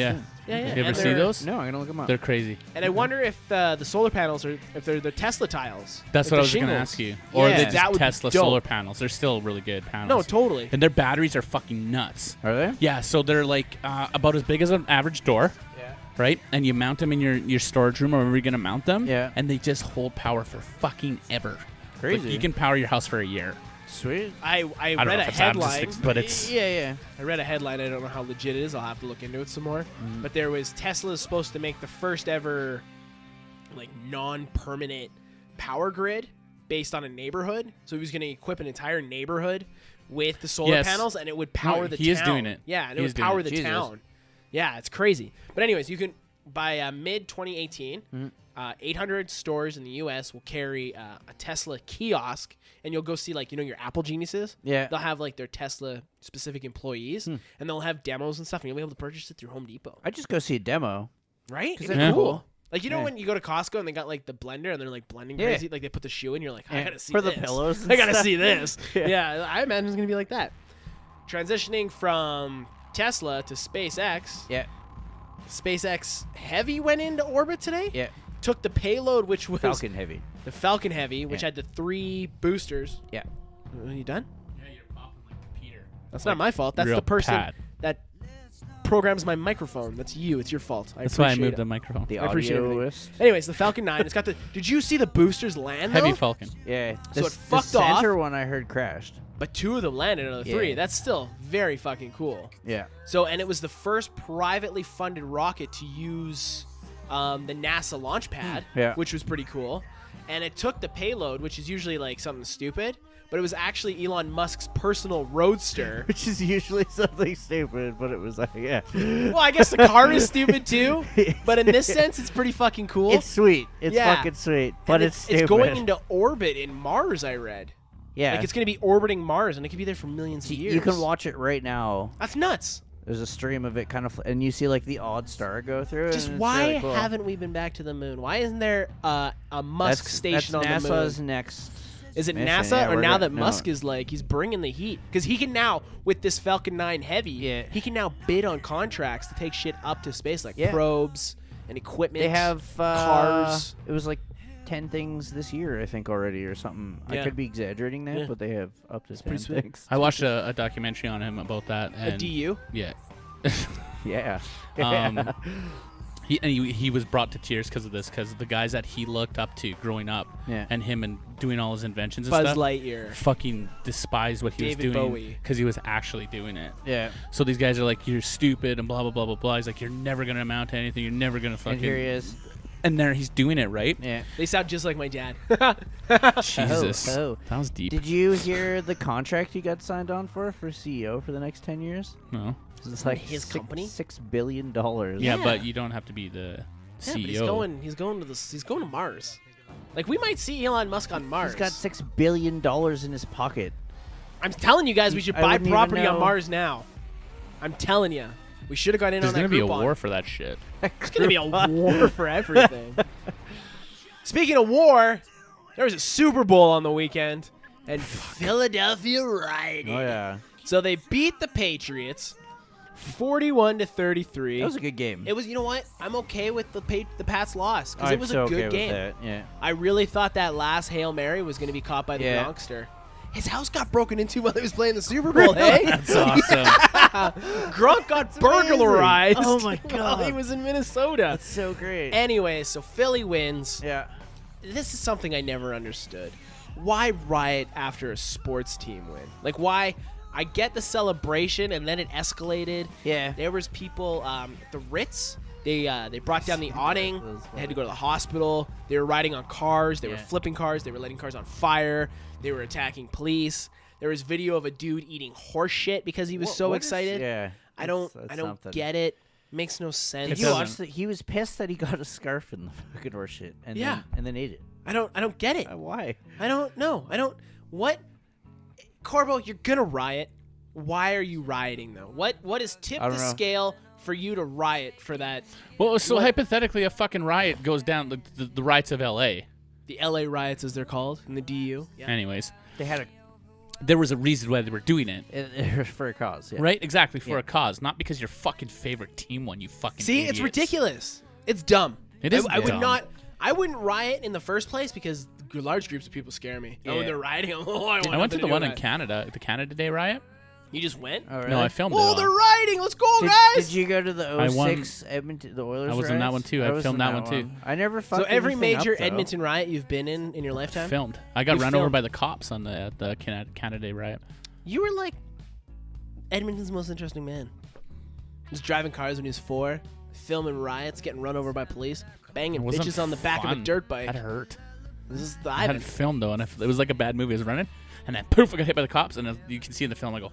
Yeah, yeah. You ever And see they're- those? No, I'm gonna look them up. They're crazy. And I wonder if the solar panels are if they're the Tesla tiles. That's like what I the was going to shingles. ask you. Or Yeah, they that just would be Tesla dope. solar panels. They're still really good panels. No, totally. And their batteries are fucking nuts. Are they? Yeah, so they're like about as big as an average door, Yeah. right? And you mount them in your storage room or wherever you're going to mount them. Yeah. And they just hold power for fucking ever. Crazy. Like, you can power your house for a year. Sweet. I I don't read know a if it's headline. statistics, but it's Yeah. I read a headline. I don't know how legit it is. I'll have to look into it some more. But there was Tesla's supposed to make the first ever like non-permanent power grid based on a neighborhood. So he was going to equip an entire neighborhood with the solar Yes. panels, and it would power the town. he is doing it. Yeah, and He it is would doing power it. the Jesus. town. Yeah, it's crazy. But anyways, you can by mid 2018. 800 stores in the U.S. will carry a Tesla kiosk, and you'll go see like your Apple Geniuses. Yeah. They'll have like their Tesla specific employees, and they'll have demos and stuff, and you'll be able to purchase it through Home Depot. I just go see a demo. Right? 'Cause Isn't they're that cool. cool? Like Yeah. when you go to Costco and they got like the blender and they're like blending Yeah. crazy, like they put the shoe in, you're like, I Yeah. gotta see For the this. pillows and I gotta stuff. see this. Yeah. Yeah, I imagine it's gonna be like that. Transitioning from Tesla to SpaceX. Yeah. SpaceX Heavy went into orbit today. Yeah. Took the payload, which was Falcon Heavy. the Falcon Heavy, which Yeah. had the 3 boosters. Yeah. Are you done? Yeah, you're popping like Peter. That's not my fault. That's real the person Pat. that programs my microphone. That's you. It's your fault. That's why I appreciate moved it. the microphone. The I appreciate everything. audioist. Anyways, the Falcon 9. It's got the. Did you see the boosters land? Heavy though? Falcon. Yeah. So The- it fucked the off. center one I heard crashed. But 2 of them landed out of the 3. Yeah. That's still very fucking cool. Yeah. So, and it was the first privately funded rocket to use the NASA launch pad, Yeah. which was pretty cool. And it took the payload, which is usually like something stupid, but it was actually Elon Musk's personal roadster. Which is usually something stupid, but it was like, yeah. Well, I guess the car is stupid too, but in this sense, it's pretty fucking cool. It's sweet. It's Yeah. fucking sweet. And But it's stupid. it's going into orbit in Mars, I read. yeah. Like it's going to be orbiting Mars, and it could be there for millions of years. You can watch it right now. That's nuts. There's a stream of it kind of, and you see like the odd star go through. Just and it's why really cool. haven't we been back to the moon? Why isn't there a Musk station on that's the moon? NASA's next. Is it mission. NASA Yeah, or we're now gonna- that no. Musk is like he's bringing the heat because he can now with this Falcon 9 Heavy, Yeah. he can now bid on contracts to take shit up to space like Yeah. probes and equipment. They have cars. It was like 10 things this year, I think, already or something. Yeah. I could be exaggerating that, Yeah. but they have up to 10 pretty sweet. things. I watched a documentary on him about that. A And DU. Yeah. Yeah. He was brought to tears because of this, because the guys that he looked up to growing up, Yeah. and him and doing all his inventions and Buzz stuff, Lightyear. fucking despised what he David was doing Bowie. because he was actually doing it. Yeah. So these guys are like, you're stupid and blah blah blah blah blah. He's like, you're never gonna amount to anything. You're never gonna fucking. And here he is. And there he's doing it, right? Yeah. They sound just like my dad. Jesus, Oh. that was deep. Did you hear the contract he got signed on for CEO for the next 10 years? No. It's like His company? $6 billion. Yeah, Yeah. but you don't have to be the Yeah, CEO. but he's going to Mars. Like, we might see Elon Musk on Mars. He's got $6 billion in his pocket. I'm telling you guys, we should I buy wouldn't even property on know. Mars now. I'm telling you. We should have got in There's on that gonna be a coupon. war for that shit. It's going to be a war for everything. Speaking of war, there was a Super Bowl on the weekend, and Philadelphia rioted. Oh, yeah. So they beat the Patriots 41-33. That was a good game. It was, you know what? I'm okay with the Pats loss because I'm it was so a good okay game. with that. Yeah. I really thought that last Hail Mary was going to be caught by the Yeah. youngster. His house got broken into while he was playing the Super Bowl, hey? That's awesome. Grunk got burglarized Oh, my while he God. was in Minnesota. That's so great. Anyway, so Philly wins. Yeah. This is something I never understood. Why riot after a sports team win? Like, why? I get the celebration, and then it escalated. Yeah. There was people, the Ritz, they brought down the awning. They had to go to the hospital. They were riding on cars. They were Yeah. flipping cars. They were lighting cars on fire. They were attacking police. There was video of a dude eating horse shit because he was so What is- excited. yeah. I don't That's don't get it. Makes no sense. Did It you doesn't. watch that? He was pissed that he got a scarf in the fucking horse shit. And Yeah. then ate it. I don't get it. Why? I don't know. What? Corbo, you're gonna riot. Why are you rioting though? What is tip I the don't know. scale for you to riot for that? Well, so What? hypothetically, a fucking riot goes down the riots of L.A. The LA riots, as they're called, in the DU. Yeah. Anyways, They had there was a reason why they were doing it. it for a cause. Yeah. Right? Exactly, for Yeah. a cause, not because your fucking favorite team won, you fucking See, it's idiots. ridiculous. It's dumb. It is I would dumb. not. I wouldn't riot in the first place because large groups of people scare me. And when Yeah. they're rioting, I I went to nothing the do one with in that. Canada, the Canada Day riot. You just went? Oh, really? No, I filmed Oh, it. they're on. rioting. Let's go, Did, guys. did you go to the I won- 06 Edmonton, the Oilers I was in that riots? one, too. I was filmed in that one, too. I never So fucked every anything major up, though. Edmonton riot you've been in your lifetime? Filmed. I got You run over filmed. by the cops on the Canada Day riot. You were like Edmonton's most interesting man. Just driving cars when he was 4, filming riots, getting run over by police, banging It wasn't bitches on the back of a fun. dirt bike. That hurt. This is the I had it filmed though, and it was like a bad movie. I was running, and then poof, I got hit by the cops, and you can see in the film, I go,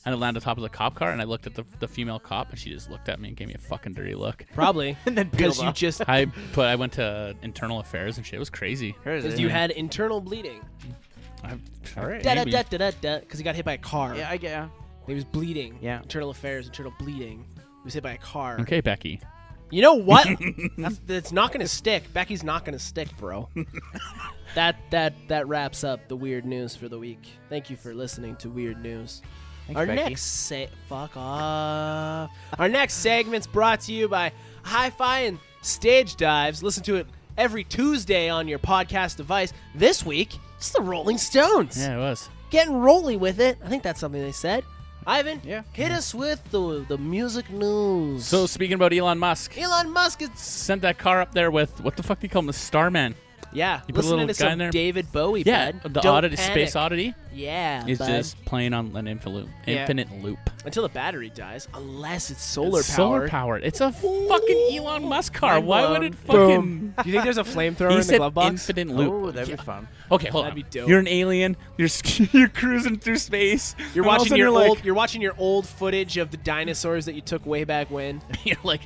and I landed on top of the cop car, and I looked at the female cop, and she just looked at me and gave me a fucking dirty look. Probably. And then because peeled you off. just I went to internal affairs and shit. It was crazy. because you had internal bleeding. All right. Da da Maybe. da da da because he got hit by a car. Yeah, I get. He was bleeding. Yeah. Internal affairs, internal bleeding. He was hit by a car. Okay, Becky. You know what? That's not gonna stick. Becky's not gonna stick, bro. That wraps up the weird news for the week. Thank you for listening to Weird News. Thanks, Our Becky. next fuck off. Our next segment's brought to you by Hi-Fi and Stage Dives. Listen to it every Tuesday on your podcast device. This week, it's the Rolling Stones. Yeah, it was. Getting rolly with it. I think that's something they said. Ivan, Yeah. hit us with the music news. So speaking about Elon Musk, Elon Musk is sent that car up there with what the fuck do you call him, the Starman? yeah. You put a Listening little to guy some in there? David Bowie. Yeah, bud. the Don't Oddity, panic. Space Oddity. Yeah, Is bud. just playing on an infinite loop. until the battery dies, unless it's solar It's powered. Solar powered. It's a fucking Elon Musk car. Mind Why blown. would it fucking? Do you think there's a flamethrower He in the said glove box? infinite loop. Oh, that'd be fun. Okay, hold That'd on. be dope. You're an alien. You're cruising through space. You're and all of a watching sudden your you're old. like, You're watching your old footage of the dinosaurs that you took way back when. you're like,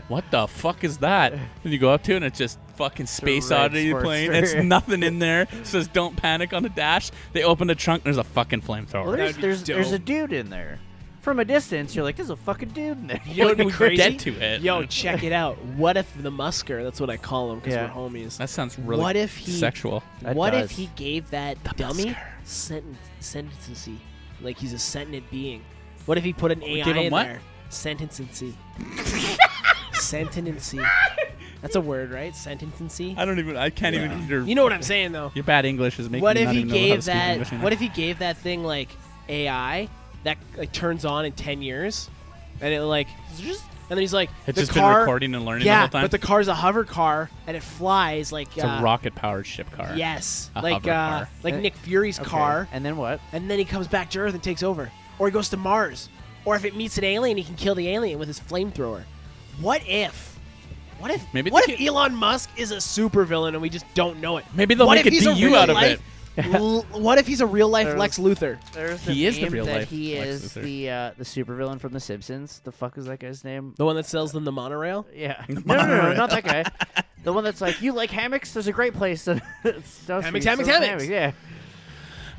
what the fuck is that? And you go up to it, and it's just fucking Space red Oddity plane. Sportster. It's nothing in there. It says "Don't panic" on the dash. They open the trunk. There's a fucking flamethrower. Well, That'd be there's a dope. dude in there. From a distance, you're like, there's a fucking dude in there. You know what'd be We crazy? get to it. Yo, check it out. What if the Musker? That's what I call him because Yeah. we're homies. That sounds really What if he- sexual. That What does. if he gave that dummy Musker. sentency? Like he's a sentient being. What if he put an AI Give him in what? there? Sentency. Sentency. That's a word, right? Sentency. I can't even. You know what I'm saying, though. Your bad English is making What me if not he even know how to gave speak that? English anymore. What if he gave that thing like AI that like turns on in 10 years, and it like, and then he's like, It's the just car, been recording and learning the yeah, whole time? but the car's a hover car and it flies like It's a rocket-powered ship car. Yes, A like hover car. like Nick Fury's car, And then what? and then he comes back to Earth and takes over, or he goes to Mars, or if it meets an alien, he can kill the alien with his flamethrower. What if? What if? Maybe what they if Elon Musk is a supervillain and we just don't know it? Maybe they'll What make if a he's DU real out of life- what if he's a real life There's- Lex Luthor? There's He is the meme real that life he Lex is Luthor. the supervillain from The Simpsons. The fuck is that guy's name? The one that sells them the monorail? Yeah. No, not that guy. The one that's like, you like hammocks? There's a great place that Hammocks, hammocks, hammocks. Yeah.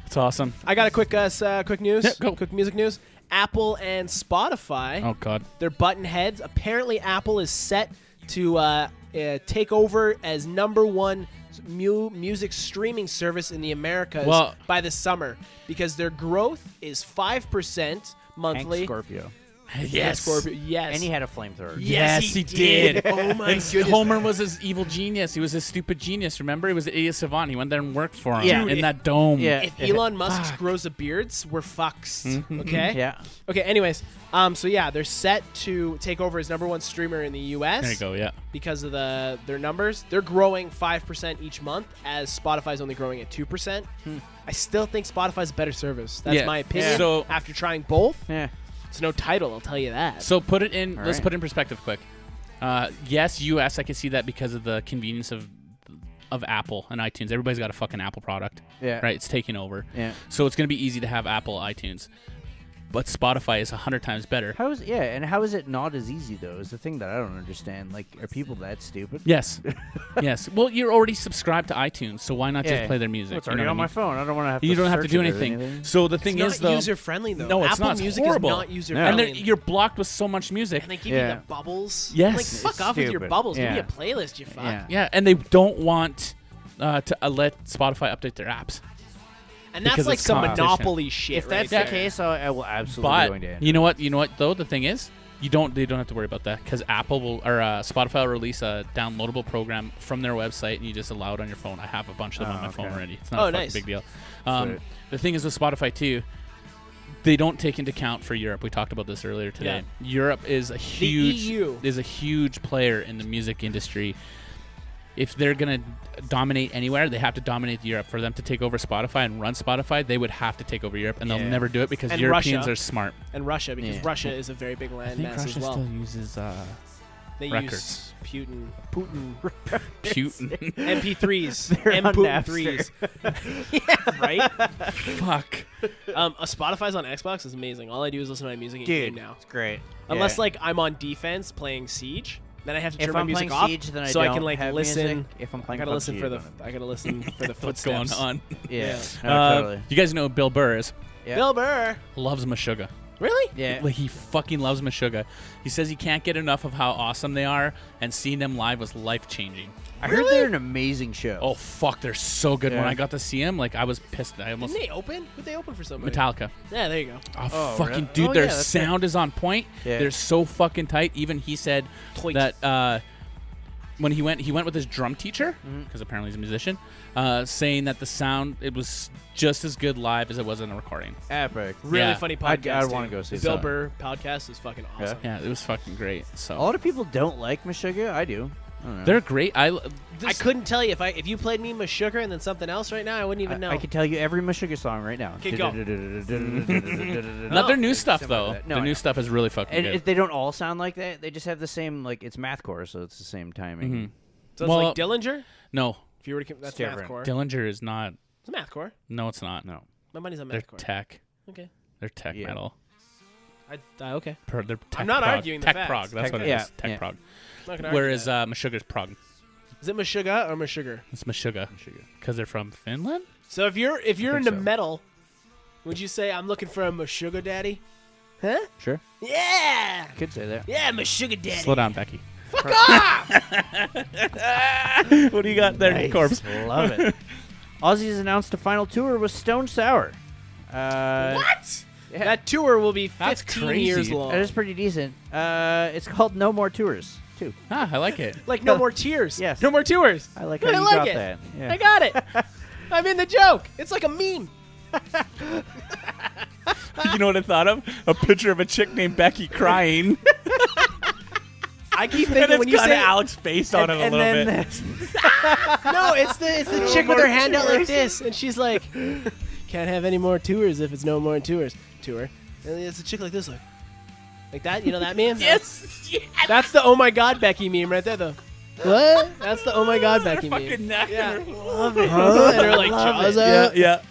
It's awesome. I got a quick quick news. Yeah, go. Quick music news. Apple and Spotify, Oh God. they're button heads. Apparently, Apple is set to take over as #1 music streaming service in the Americas by the summer because their growth is 5% monthly. Hank Scorpio. Yes. Scorpio. Yes. And he had a flamethrower. Yes, he did. Oh my And goodness. Homer was his evil genius. He was his stupid genius. Remember, he was the idiot savant. He went there and worked for him. Yeah. in Dude, that dome. Yeah. If Elon Musk grows a beard, we're fucks. Okay. Yeah. Okay. Anyways, so yeah, they're set to take over as #1 streamer in the U.S. There you go. Yeah. because of their numbers. They're growing 5% each month, as Spotify's only growing at 2%. I still think Spotify's a better service. That's Yeah. my opinion. Yeah. So- after trying both, Yeah. it's no title. I'll tell you that. So put it in. All Let's right. put it in perspective, quick. Yes, U.S. I can see that because of the convenience of Apple and iTunes. Everybody's got a fucking Apple product. Yeah. Right. It's taking over. Yeah. So it's gonna be easy to have Apple iTunes, but Spotify is 100 times better. How is how is it not as easy though? Is the thing that I don't understand. Like, are people that stupid? Yes. Yes. Well, you're already subscribed to iTunes, so why not just Yeah. play their music? Well, it's You know already what on I my mean? phone. I don't want to have to. You don't have to search do it or anything. So the thing it's is, not though, user friendly though. No, it's Apple not. It's Music horrible. is not user No. and friendly. then you're blocked with so much music. And they give you Yeah. the bubbles. Yes. Like, It's fuck off with your stupid. bubbles. Yeah. Give me a playlist, you fuck. Yeah. Yeah, and they don't want to let Spotify update their apps. And Because that's like it's some competition. monopoly shit. If that's right the there. case, I will absolutely be going to But end you know what? You know what though? The thing is, they don't have to worry about that because Apple will or Spotify will release a downloadable program from their website, and you just allow it on your phone. I have a bunch of them on my phone okay. already. It's not Oh, a fucking nice. big deal. Sweet. The thing is with Spotify too, they don't take into account for Europe. We talked about this earlier today. Europe is a EU. huge player in the music industry. If they're gonna dominate anywhere, they have to dominate Europe. For them to take over Spotify and run Spotify, they would have to take over Europe, and they'll Yeah. never do it because And Europeans Russia. are smart. And Russia, because Yeah. Russia is a very big I think landmass Russia as well. still uses They records. use Putin Putin. MP3s, They're on M3s. Yeah, right? Fuck. A Spotify's on Xbox is amazing. All I do is listen to my music in game Dude, now. it's great. Unless Yeah. like I'm on defense playing Siege, then I have to turn if my I'm music playing off Siege, then I so I don't can like have listen. music. If I'm I playing gotta PUBG, listen for the. don't. I gotta listen for the What's footsteps. going on? Yeah. Yeah. No, totally. You guys know who Bill Burr is? Yeah. Bill Burr. Loves Meshuggah. Really? Yeah. Like he fucking loves Meshuggah. He says he can't get enough of how awesome they are, and seeing them live was life changing. I heard they're an amazing show. Oh fuck, they're so good. When Yeah. I got to see him, like I was pissed. I almost Didn't they open? Would they open for somebody? Metallica. Yeah, there you go. Oh, Oh, fucking really? dude, Oh, their yeah, that's sound is on point. Yeah. They're so fucking tight. Even he said Tight. that when he went with his drum teacher because apparently he's a musician, saying that the sound it was just as good live as it was in the recording. Epic. Really Yeah. funny I'd podcast. wanna too. go see The Bill that. Burr podcast is fucking awesome. Yeah, it was fucking great. A So lot of people don't like Meshuggah. I do. I don't know. they're great. I couldn't tell you if you played me Meshuggah and then something else right now, I wouldn't even know. I could tell you every Meshuggah song right now. Okay, go. Not their new stuff Something though. like that. No, the I new know. stuff is really fucking And good. they don't all sound like that. They just have the same, like, it's mathcore, so it's the same timing. Mhm. So it's Well, like Dillinger. No, If you were to, that's different. mathcore. Dillinger is not. It's mathcore. No, it's not. No. My money's on They're mathcore. tech. Okay. They're tech Yeah. metal. Okay. They're tech not prog. arguing the tech facts. prog. That's Tech- what it yeah, is. Tech yeah. prog. I'm not gonna argue Whereas that. Meshuggah's prog. Is it Meshuggah or Meshuggah? It's Meshuggah because they're from Finland. So if you're think into so. metal, would you say I'm looking for a Meshuggah daddy? Huh? Sure. Yeah. Could say that. Yeah, Meshuggah daddy. Slow down, Becky. Fuck off! What do you got there, Nice. Corpse? Love it. Ozzy has announced a final tour with Stone Sour. What? Yeah. That tour will be That's 15 crazy. years long. That is pretty decent. It's called No More Tours. 2. Ah, I like it. Like no more tears. Yes. No more tours. I like how you like got it. that. Yeah. I got it. I'm in the joke. It's like a meme. You know what I thought of? A picture of a chick named BeCkY crying. I keep And thinking it's when you got say Alec's face on it a little bit. no, it's the chick with her hand out like this, and she's like, "Can't have any more tours if it's no more tours." Tour, and it's a chick like this, like that. You know that meme? Yes. That's the "Oh my God, BeCkY" meme right there, though. What? That's the "Oh my God, BeCkY" Fucking meme. neck. Yeah. Love it. Huh? And her like jaws out. Yeah.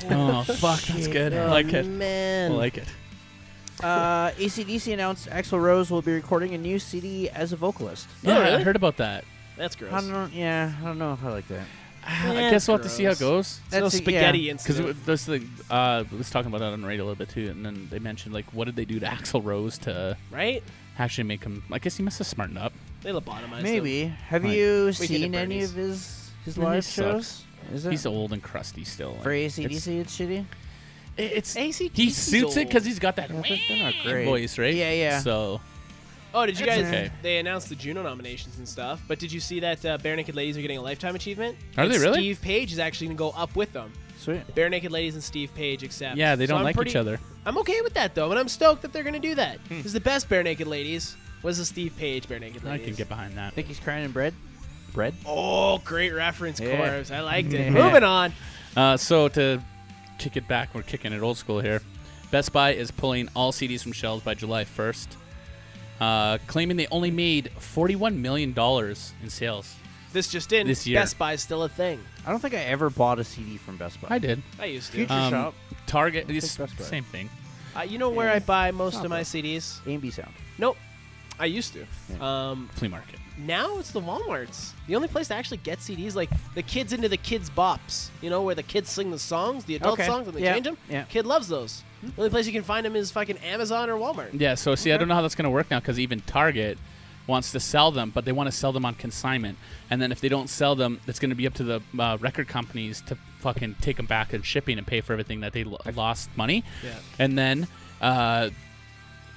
Oh, fuck. That's good. I like it. I Man. like it. ACDC announced Axl Rose will be recording a new CD as a vocalist. Yeah, really? I heard about that. That's gross. I don't know if I like that. I guess we'll have to see how it goes. It's no That's- spaghetti yeah. Because incident. this thing, was talking about that on the radio a little bit too, and then they mentioned like, what did they do to Axl Rose to Right? actually make him? I guess he must have smartened up. They lobotomized him. Maybe. Have Right. you Weekend at seen any Bernie's. of his He live sucks. shows? Is it? He's old and crusty still. For Like, ACDC, it's shitty. it's ACDC 's he suits it old. because he's got that Yeah, they're not great. voice, right? Yeah, yeah. So Oh, did you That's guys? okay. They announced the Juno nominations and stuff. But did you see that Bare Naked Ladies are getting a lifetime achievement? Are And they really? Steve Page is actually gonna go up with them. Sweet. Bare Naked Ladies and Steve Page accept. yeah, they So don't I'm like pretty- each other. I'm okay with that though, and I'm stoked that they're gonna do that. Because the best Bare Naked Ladies was the Steve Page Bare Naked I Ladies. can get behind that. Think he's crying in bread? Bread? Oh, great reference, Yeah. Corbs. I liked it. Yeah. Moving on. So to kick it back, we're kicking it old school here. Best Buy is pulling all CDs from shelves by July 1st, claiming they only made $41 million in sales. This just in. This year. Best Buy's still a thing. I don't think I ever bought a CD from Best Buy. I did. I used to. Future Shop. Target, think it's Best Buy. same thing. You know where I buy most not of my bad. CDs? A&B Sound. Nope. I used to. Flea market. Now it's the Walmarts. The only place to actually get CDs, like the kids into the kids bops. You know, where the kids sing the songs, the adult Okay. songs, and they Yeah. change them. Yeah. Kid loves those. The only place you can find them is fucking Amazon or Walmart. Yeah, so see, I don't know how that's going to work now because even Target wants to sell them, but they want to sell them on consignment. And then if they don't sell them, it's going to be up to the record companies to fucking take them back and shipping and pay for everything that they lost money. Yeah. And then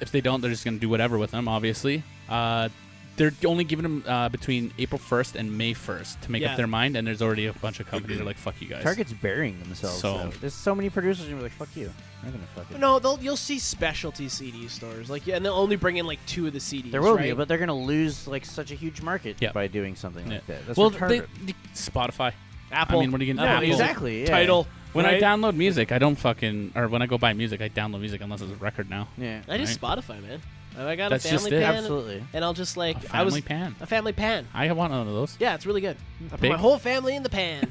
if they don't, they're just going to do whatever with them, obviously. They're only giving them between April 1st and May 1st to make Yeah. up their mind, and there's already a bunch of companies that are like, fuck you guys. Target's burying themselves. So- though. There's so many producers who are like, fuck you. I'm going to fuck it. No, you'll see specialty CD stores, like, and they'll only bring in like 2 of the CDs. There will right? be, but they're going to lose like such a huge market Yeah. by doing something Yeah. like that. That's Well, retarded. Spotify. Apple. I mean, what are you gonna Apple do? Music, Exactly, yeah. Tidal. When right? I download music, I don't fucking, or when I go buy music, I download music unless it's a record now. Yeah. I just Spotify, man. I got That's a just family it. pan, Absolutely. and I'll just like A family pan. a family pan. I want one of those. Yeah, it's really good. I put Big? my whole family in the pan.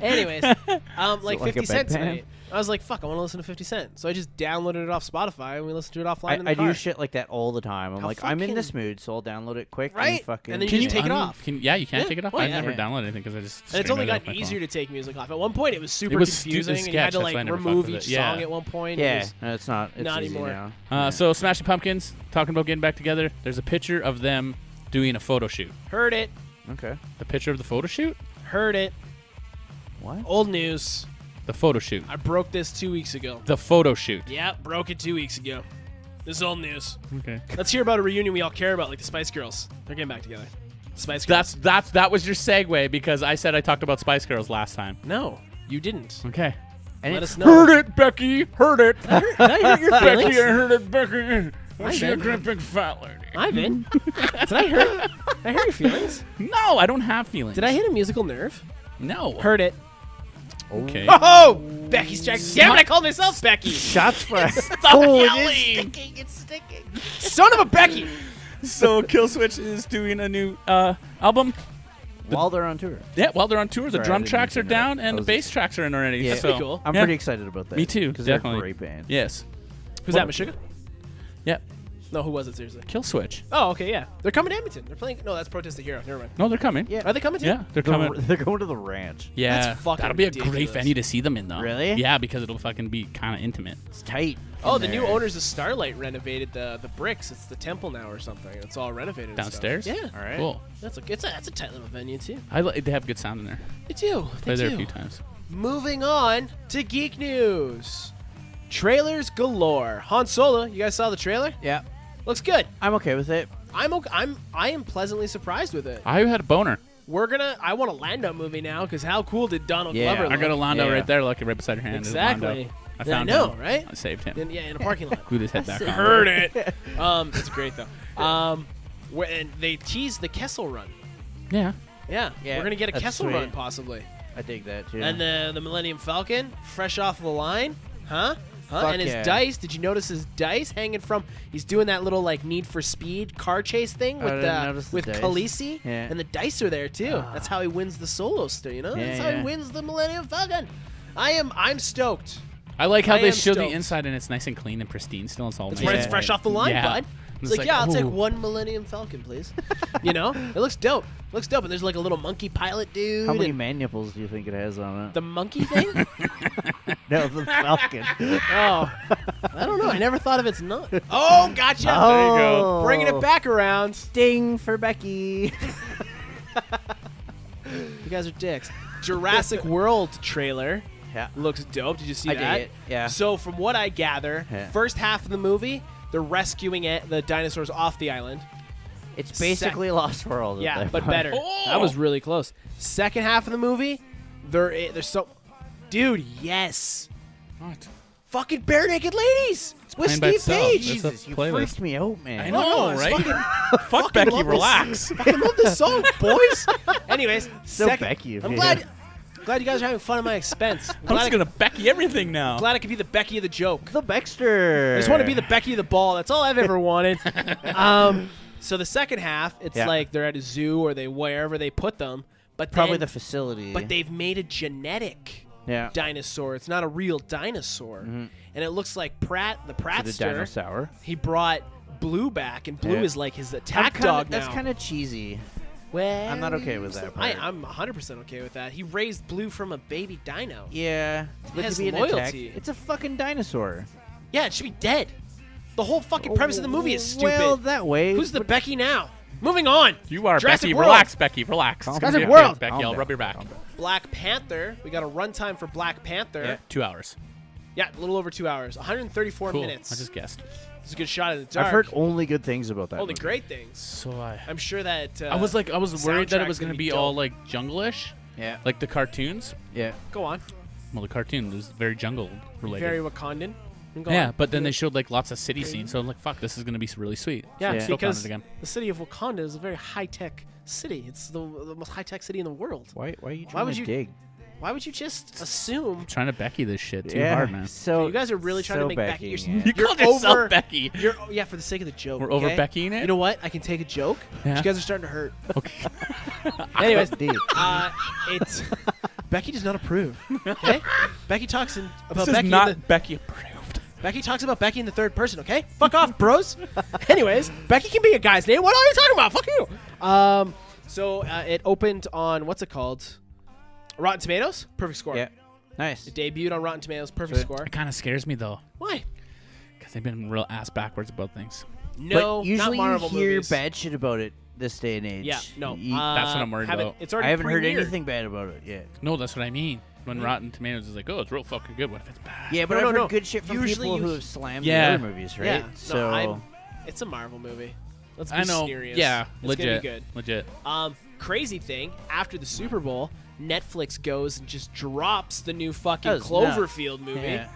Anyways, like like 50 a Cent bedpan? tonight. I was like, fuck, I want to listen to 50 Cent. So I just downloaded it off Spotify, and we listened to it offline in the I car. do shit like that all the time. I'm How like, I'm in fucking- this mood, so I'll download it quick. Right? And, fucking And then you just take it off. Yeah, you can Yeah. take it off. Oh, I yeah. never Yeah. download anything because I just. And it's stream only it off gotten my easier phone. to take music off. At one point, it was super was confusing, and you sketch, had to that's why I like never fucked remove with each it. Yeah. song at one point. It Yeah, was- no, it's not. It's Not easy anymore. now. So Smashing Pumpkins talking about getting back together. There's a picture of them doing a photo shoot. Heard it. Okay. The picture of the photo shoot. Heard it. What? Old news. The photo shoot. I broke this 2 weeks ago. The photo shoot. Yeah, broke it 2 weeks ago. This is old news. Okay. Let's hear about a reunion we all care about, like the Spice Girls. They're getting back together. Spice Girls. That was your segue because I said I talked about Spice Girls last time. No, you didn't. Okay. And Let it's us know. Heard it, BeCkY. Heard it. Did I hurt your BeCkY, feelings? I heard it, BeCkY. Hi, She a Ben. great big fat lady. Ivan, did I hurt your feelings? No, I don't have feelings. Did I hit a musical nerve? No. Heard it. Okay. Oh, Becky's Jack. Damn it, I called myself Becky. shots fired. Oh, it Son of a Becky. is. So Killswitch is doing a new album. While they're on tour. Yeah, while they're on tour, the Sorry, I drum didn't tracks are mean to interrupt. down and I the was bass tracks are in already. Yeah. So, Pretty cool. I'm yeah. pretty excited about that. Me too, Because they're a definitely. great band. Yes. Who's that, Meshuggah? Yep. No, who was it, seriously? Killswitch. Oh, okay, yeah. They're coming to Edmonton. They're playing. No, that's Protest the Hero. Never mind. No, they're coming. Yeah. Are they coming to? Yeah, they're coming. They're going to the ranch. Yeah, That's fucking that'll be a great ridiculous. venue to see them in, though. Really? Yeah, because it'll fucking be kind of intimate. It's tight. Oh, in the new there. owners of Starlight renovated the bricks. It's the temple now or something. It's all renovated. and stuff. Downstairs. Yeah. All right. Cool. That's a tight little venue too. They have good sound in there. They do. They Played there do. a few times. Moving on to geek news. Trailers galore. Han Solo. You guys saw the trailer? Yeah. Looks good. I'm okay with it. I am pleasantly surprised with it. I had a boner. I want a Lando movie now because how cool did Donald Yeah. Glover I look? got a Lando Yeah. right there, look right beside your hand. There's a Lando. Exactly. I Yeah, found I know, him. right? I saved him. In a parking lot. Glued his head back on. Heard it. It's great though. And they teased the Kessel Run. Yeah. Yeah, Yeah, we're gonna get a that's Kessel sweet. Run possibly. I dig that too. And the Millennium Falcon, fresh off the line, huh? Fuck And his yeah. dice. Did you notice his dice hanging from? He's doing that little like Need for Speed car chase thing I with didn't notice the with dice. Khaleesi, Yeah. and the dice are there too. That's how he wins the solo still. You know, Yeah, that's how he yeah. wins the Millennium Falcon. I'm stoked. I like how I they am show the stoked. inside and it's nice and clean and pristine still. It's all It's nice. when it's fresh off the line, Yeah. bud. It's It's like, like, yeah, I'll take ooh. one Millennium Falcon, please. You know, it looks dope. And there's like a little monkey pilot dude. How many and man nipples do you think it has on it? the monkey thing? No, the Falcon. Oh, I don't know. I never thought of its not. Oh, gotcha. Oh. you go. Bringing it back around. Ding for Becky. You guys are dicks. Jurassic World trailer Yeah. looks dope. Did you see I that? dig it, yeah. So from what I gather, Yeah. first half of the movie, they're rescuing the dinosaurs off the island. It's basically Lost World. Yeah, at but that better. point. That was really close. Second half of the movie, they're so, dude. Yes, What? fucking bare naked ladies with playing by Steve itself. Page. That's a Jesus, you playlist. freaked me out, man. I No, know, it's right? fucking- Fuck Becky, love this. relax. Fucking love this song, boys. Anyways, So Becky of I'm you. glad you guys are having fun at my expense. I'm just gonna Becky everything now. Glad I could be the Becky of the joke. The Baxter. I just want to be the Becky of the ball. That's all I've ever wanted. So the second half, it's Yeah. like they're at a zoo or wherever they put them. But Probably then, the facility. But they've made a genetic yeah. dinosaur. It's not a real dinosaur, and it looks like Pratt, the The Prattster. dinosaur. He brought Blue back, and Blue Yeah. is like his attack dog now. That's kind of cheesy. Well, I'm not okay with that part. I'm 100% okay with that. He raised Blue from a baby dino. Yeah. But has to be an loyalty. attack, it's a fucking dinosaur. Yeah, it should be dead. The whole fucking premise of the movie is stupid. Well, that way. Who's the Becky now? Moving on. You are Jurassic Becky. World. Relax, Becky. Relax. Calm It's down. gonna be Jurassic okay, World. Becky, Calm I'll down. rub your back. Calm down. Black Panther. We got a runtime for Black Panther. Yeah, 2 hours. Yeah, a little over 2 hours. 134 Cool. minutes. I just guessed. It's a good shot in the dark. I've heard only good things about that. only movie. great things. So I'm sure that. I was worried that soundtrack's it was gonna gonna be be dope. all like jungle-ish, Yeah. like the cartoons. Yeah. Go on. Well, the cartoon was very jungle related. Very Wakandan. Go Yeah, on. but then they showed like lots of city scenes, so I'm like, fuck, this is gonna be really sweet. Yeah, Yeah. Stoked on because it again. the city of Wakanda is a very high-tech city. It's the most high-tech city in the world. Why are you Why trying would to you- dig? Why would you just assume? Trying to Becky this shit too yeah. hard, man. So You guys are really trying to so make Becky your- yeah. You You're called yourself over- Becky. Yeah, for the sake of the joke. We're okay? over Beckying it? You know what? I can take a joke. Yeah. You guys are starting to hurt. Okay. Anyways, Deep. it's Becky does not approve. Okay, Becky talks about This Becky. is not in the, Becky approved. Becky talks about Becky in the third person. Okay, fuck off, bros. Anyways, Becky can be a guy's name. What are you talking about? Fuck you. So it opened on what's it called? Rotten Tomatoes. Perfect score. Yeah. Nice. It debuted on Rotten Tomatoes. Perfect Sweet. score. It kind of scares me though, Why? because they've been real ass backwards about things. No, but usually not Marvel you hear movies. bad shit about it this day and age. Yeah, no. That's what I'm worried about. It's already I haven't heard premiered. anything bad about it yet. No, that's what I mean. When Rotten Tomatoes is like, oh, it's real fucking good. What if it's bad? Yeah, but No, I've no, heard no. good shit from Usually people you- who have slammed Yeah. the other movies, right? Yeah. So No, it's a Marvel movie. Let's be I know. serious. Yeah, it's legit. Gonna be good. Legit. Crazy thing, after the Super Bowl, Netflix goes and just drops the new fucking That was Cloverfield movie. Yeah.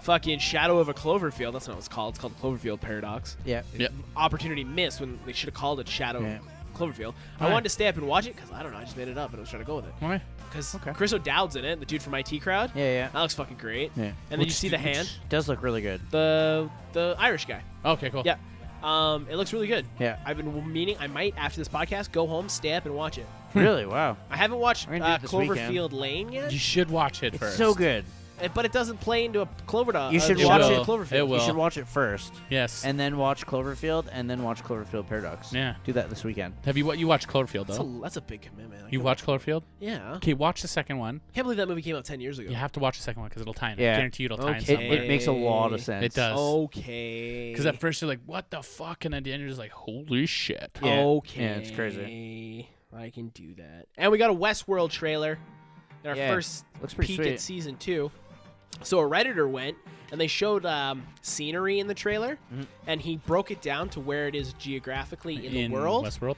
Fucking Shadow of a Cloverfield. That's not what it's called. It's called the Cloverfield Paradox. Yeah. Yep. Opportunity missed when they should have called it Shadow Yeah. Cloverfield. I Why? wanted to stay up and watch it because I don't know. I just made it up and I was trying to go with it. Okay. Because Okay. Chris O'Dowd's in it, the dude from IT Crowd. Yeah, yeah. That looks fucking great. Yeah. And then you see the hand, Does look really good. the Irish guy. Okay, cool. Yeah. It looks really good. Yeah. I've been meaning I might after this podcast go home, stay up and watch it. Really? Wow. I haven't watched I'm gonna do it this Cloverfield Lane yet, You should watch it It's first. so good. but it doesn't play into a Clover dog. You should It watch will. it. Cloverfield. It will. You should watch it first, Yes. and then watch Cloverfield, and then watch Cloverfield Paradox. Yeah. Do that this weekend. Have you watched Cloverfield That's though? that's a big commitment. I You can't- watched Cloverfield? Yeah. Okay, watch the second one. Can't believe that movie came out 10 years ago. You have to watch the second one because it'll tie in. Yeah. I guarantee you it'll tie in Okay. somewhere. It makes a lot of sense. It does. Okay. Because at first you're like, what the fuck? And at the end you're just like, holy shit. Yeah. Okay. Yeah, it's crazy. I can do that. And we got a Westworld trailer. Our Yeah. first Looks pretty peek sweet. at season 2. So a Redditor went and they showed scenery in the trailer, and he broke it down to where it is geographically in the world. Westworld.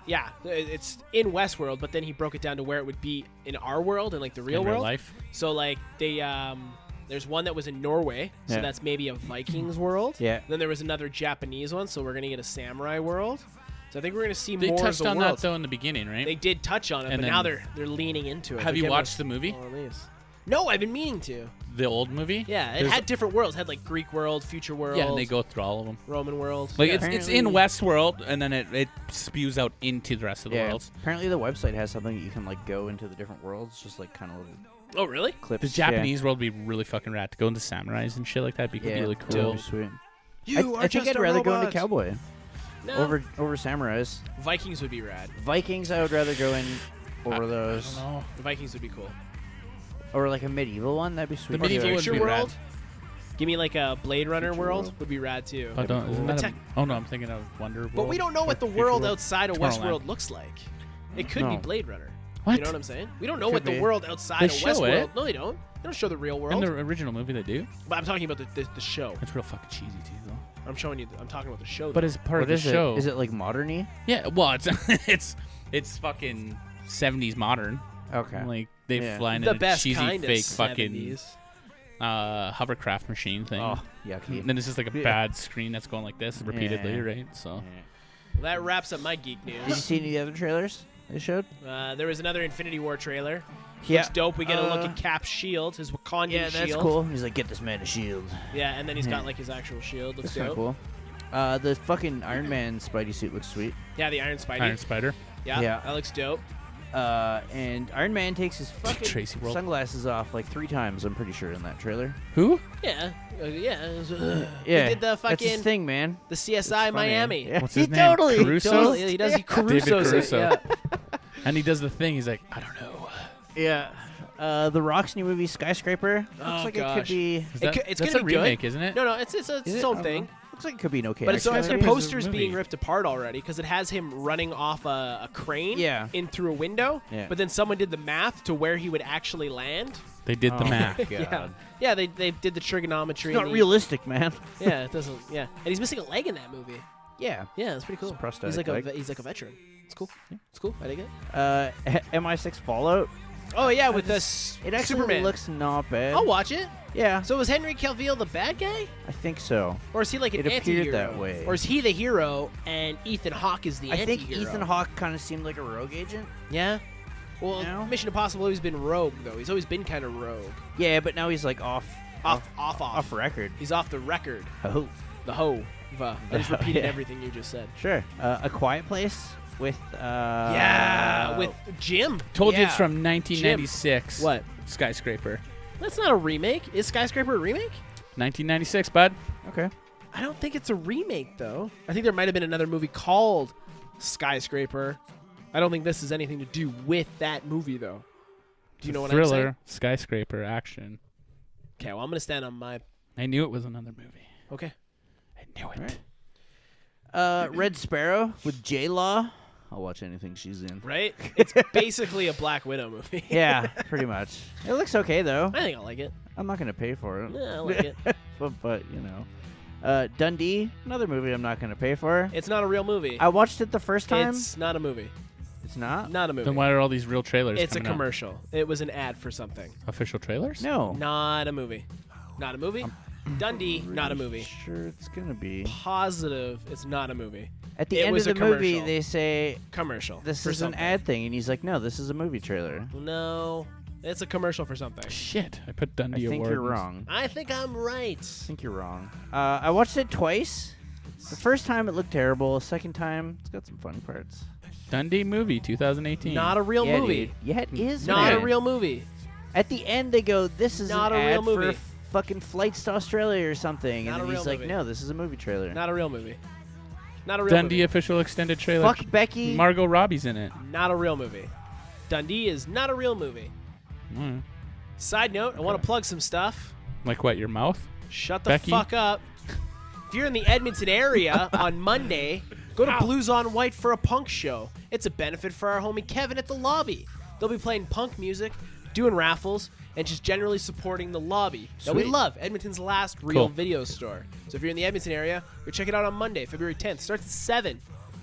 Yeah, it's in Westworld, but then he broke it down to where it would be in our world and like the real In world. real life. So like they there's one that was in Norway, so Yeah. that's maybe a Vikings world. Yeah. Then there was another Japanese one, so we're gonna get a samurai world. So I think we're gonna see They more of touched the on world. that though in the beginning, right? They did touch on it, And but now then- they're leaning into it. Have They're you giving watched us the movie? all of these. No, I've been meaning to. The old movie? Yeah, it There's- had different worlds. It had like Greek world, future world, Yeah, and they go through all of them. Roman world. Like yeah. it's in Westworld, and then it spews out into the rest of the Yeah. worlds. Apparently the website has something that you can like go into the different worlds, just like kind of little Oh, really? clips. The Japanese world would be really fucking rad to go into samurais and shit like that. Be yeah, really that'd cool. be sweet. You I think I'd rather go into cowboy No. over samurais. Vikings would be rad. Vikings, I would rather go in over I those. don't know. The Vikings would be cool. Or like a medieval one, that'd be sweet. The medieval too. would Future be rad. world. Give me like a Blade Runner Future world world. would be rad too. But don't, isn't that Attack- oh no, I'm thinking of Wonder World. But we don't know what the Future world outside of Tomorrowland. Westworld looks like. It could be No. Blade Runner. What? You know what I'm saying? We don't know Could what the be. world outside They of show Westworld. it. No, they don't. They don't show the real In world. the original movie, they do. But I'm talking about the show. It's real fucking cheesy too, though. I'm showing you. I'm talking about the show. But though. as part What of the is show, it? Is it like modern-y? yeah. Well, it's fucking 70s modern. Okay. Like they Yeah. fly in the a best cheesy kind fake of fucking 70s. hovercraft machine thing. Oh, yucky. And then it's just like a Yeah. bad screen that's going like this repeatedly, Yeah. right? So Yeah. Well, that wraps up my geek Did you news. see any of the other trailers they showed? There was another Infinity War trailer. Yeah. Looks dope. We get a look at Cap's shield, his Wakandan Yeah, that's shield. cool. He's like, get this man a shield. Yeah, and then he's got Yeah. like his actual shield. Looks That's kind dope. of cool. The fucking Iron Man Spidey suit looks sweet. Yeah, the Iron Spidey. Iron Spider. Yeah, Yeah. that looks dope. And Iron Man takes his fucking Tracy World. sunglasses off like 3 times, I'm pretty sure, in that trailer. Who? Yeah, yeah. Yeah. He did the That's his fucking thing, man. the It's CSI funny. Miami. Yeah. What's his He name? Totally, Caruso? Totally, he does. He David Caruso's it, Caruso. yeah. And he does the thing. He's like, I don't know. Yeah. The Rock's new movie, Skyscraper. Oh, Looks like it gosh. could be. Is that, it's that's gonna a be good. remake, isn't it? No, it's its Is it? own I don't thing. know. Looks like it could be an okay. But it's action the Skyscraper movie. is a posters movie. being ripped apart already because it has him running off a crane Yeah. in through a window. Yeah. But then someone did the math to where he would actually land. They did the Oh, math. God. Yeah, yeah. They did the trigonometry. It's not and realistic, man. Yeah, it doesn't. Yeah, and he's missing a leg in that movie. Yeah. Yeah, that's pretty cool. It's a prosthetic He's like leg. he's like a veteran. It's cool. It's cool. I dig it. MI6 Fallout. Oh yeah, with It actually Superman. looks not bad. I'll watch it. Yeah. So is Henry Cavill the bad guy, I think so. or is he like an It appeared anti-hero? that way. Or is he the hero and Ethan Hawke is the I think anti-hero? Ethan Hawke kind of seemed like a rogue agent. Yeah. Well, No? Mission Impossible always been rogue though. He's always been kind of rogue. Yeah, but now he's like off Off record. He's off the record. Oh. The hoe. I just repeated Yeah. everything you just said. Sure. A Quiet Place with Yeah, with Jim. Told you Yeah. it's from 1996. What? Skyscraper. That's not a remake. Is Skyscraper a remake? 1996, bud. Okay. I don't think it's a remake though. I think there might have been another movie called Skyscraper. I don't think this has anything to do with that movie though. Do you know what I'm saying? Thriller, skyscraper, action. Okay, well I'm gonna stand on my. I knew it was another movie. Okay. I knew it. Right. Red Sparrow with J-Law. I'll watch anything she's in. Right? It's basically a Black Widow movie. Yeah, pretty much. It looks okay though. I think I like it. I'm not gonna pay for it. Yeah, I like it. but you know, Dundee, another movie I'm not gonna pay for. It's not a real movie. I watched it the first time. It's not a movie. It's not. Not a movie. Then why are all these real trailers It's a coming out? commercial. It was an ad for something. Official trailers? No. Not a movie. Not a movie. Dundee, not a movie. Sure, it's gonna be. Positive, it's not a movie. At the It end of was the a movie, commercial. they say Commercial. this for is something. an ad thing, and he's like, "No, this is a movie trailer." No, it's a commercial for something. Shit, I put Dundee I think Award. you're wrong. I think I'm right. I think you're wrong. I watched it twice. The first time it looked terrible. The second time, it's got some fun parts. Dundee movie, 2018. Not a real yeah, movie. dude. Yeah, it is. Not man. a real movie. At the end, they go, "This is Not an a ad real for movie. fucking flights to Australia or something," Not and a then real he's like, movie. "No, this is a movie trailer." Not a real movie. Not a real Dundee movie. official extended trailer. Fuck Becky. Margot Robbie's in it. Not a real movie. Dundee is not a real movie. Mm. Side note, I want to plug some stuff. Like what? Your mouth? Shut the Becky? fuck up. If you're in the Edmonton area on Monday, go to Blues on White for a punk show. It's a benefit for our homie Kevin at the Lobby. They'll be playing punk music, doing raffles, and just generally supporting the lobby that we Sweet. love. Edmonton's last real video store. So if you're in the Edmonton area, go check it out on Monday, February 10th. Starts at 7.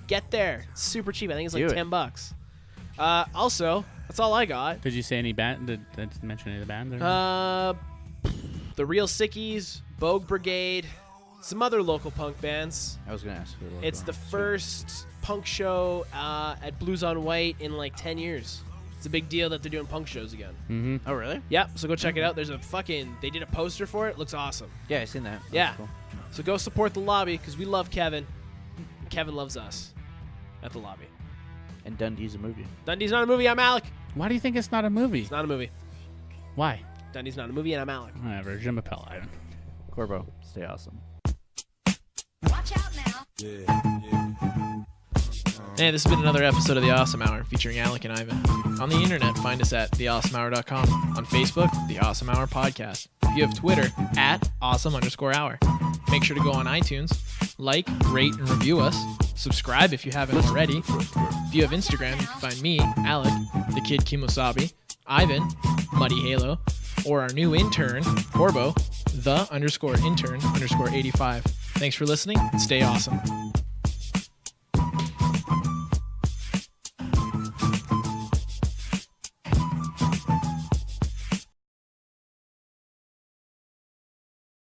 Get there. It's super cheap. I think it's like Do it. $10. Also, that's all I got. Did you say any band? Did I mention any of the bands? The Real Sickies, Bogue Brigade, some other local punk bands. I was gonna ask for It's the first punk show at Blues on White in like 10 years. It's a big deal that they're doing punk shows again. Mm-hmm. Oh, really? Yep, so go check it out. There's they did a poster for it. Looks awesome. Yeah, I seen that. That's Yeah. cool. So go support the lobby because we love Kevin. And Kevin loves us at the lobby. And Dundee's a movie. Dundee's not a movie. I'm Alec. Why do you think it's not a movie? It's not a movie. Why? Dundee's not a movie, and I'm Alec. Whatever. Je m'appelle Ivan. Corbo, stay awesome. Watch out now. Hey, this has been another episode of The Awesome Hour featuring Alec and Ivan. On the internet, find us at theawesomehour.com. On Facebook, The Awesome Hour Podcast. If you have Twitter, at awesome_hour. Make sure to go on iTunes, like, rate, and review us. Subscribe if you haven't already. If you have Instagram, you can find me, Alec, the Kid Kimosabi, Ivan, Muddy Halo, or our new intern, Corbo, the_intern_85. Thanks for listening, and stay awesome.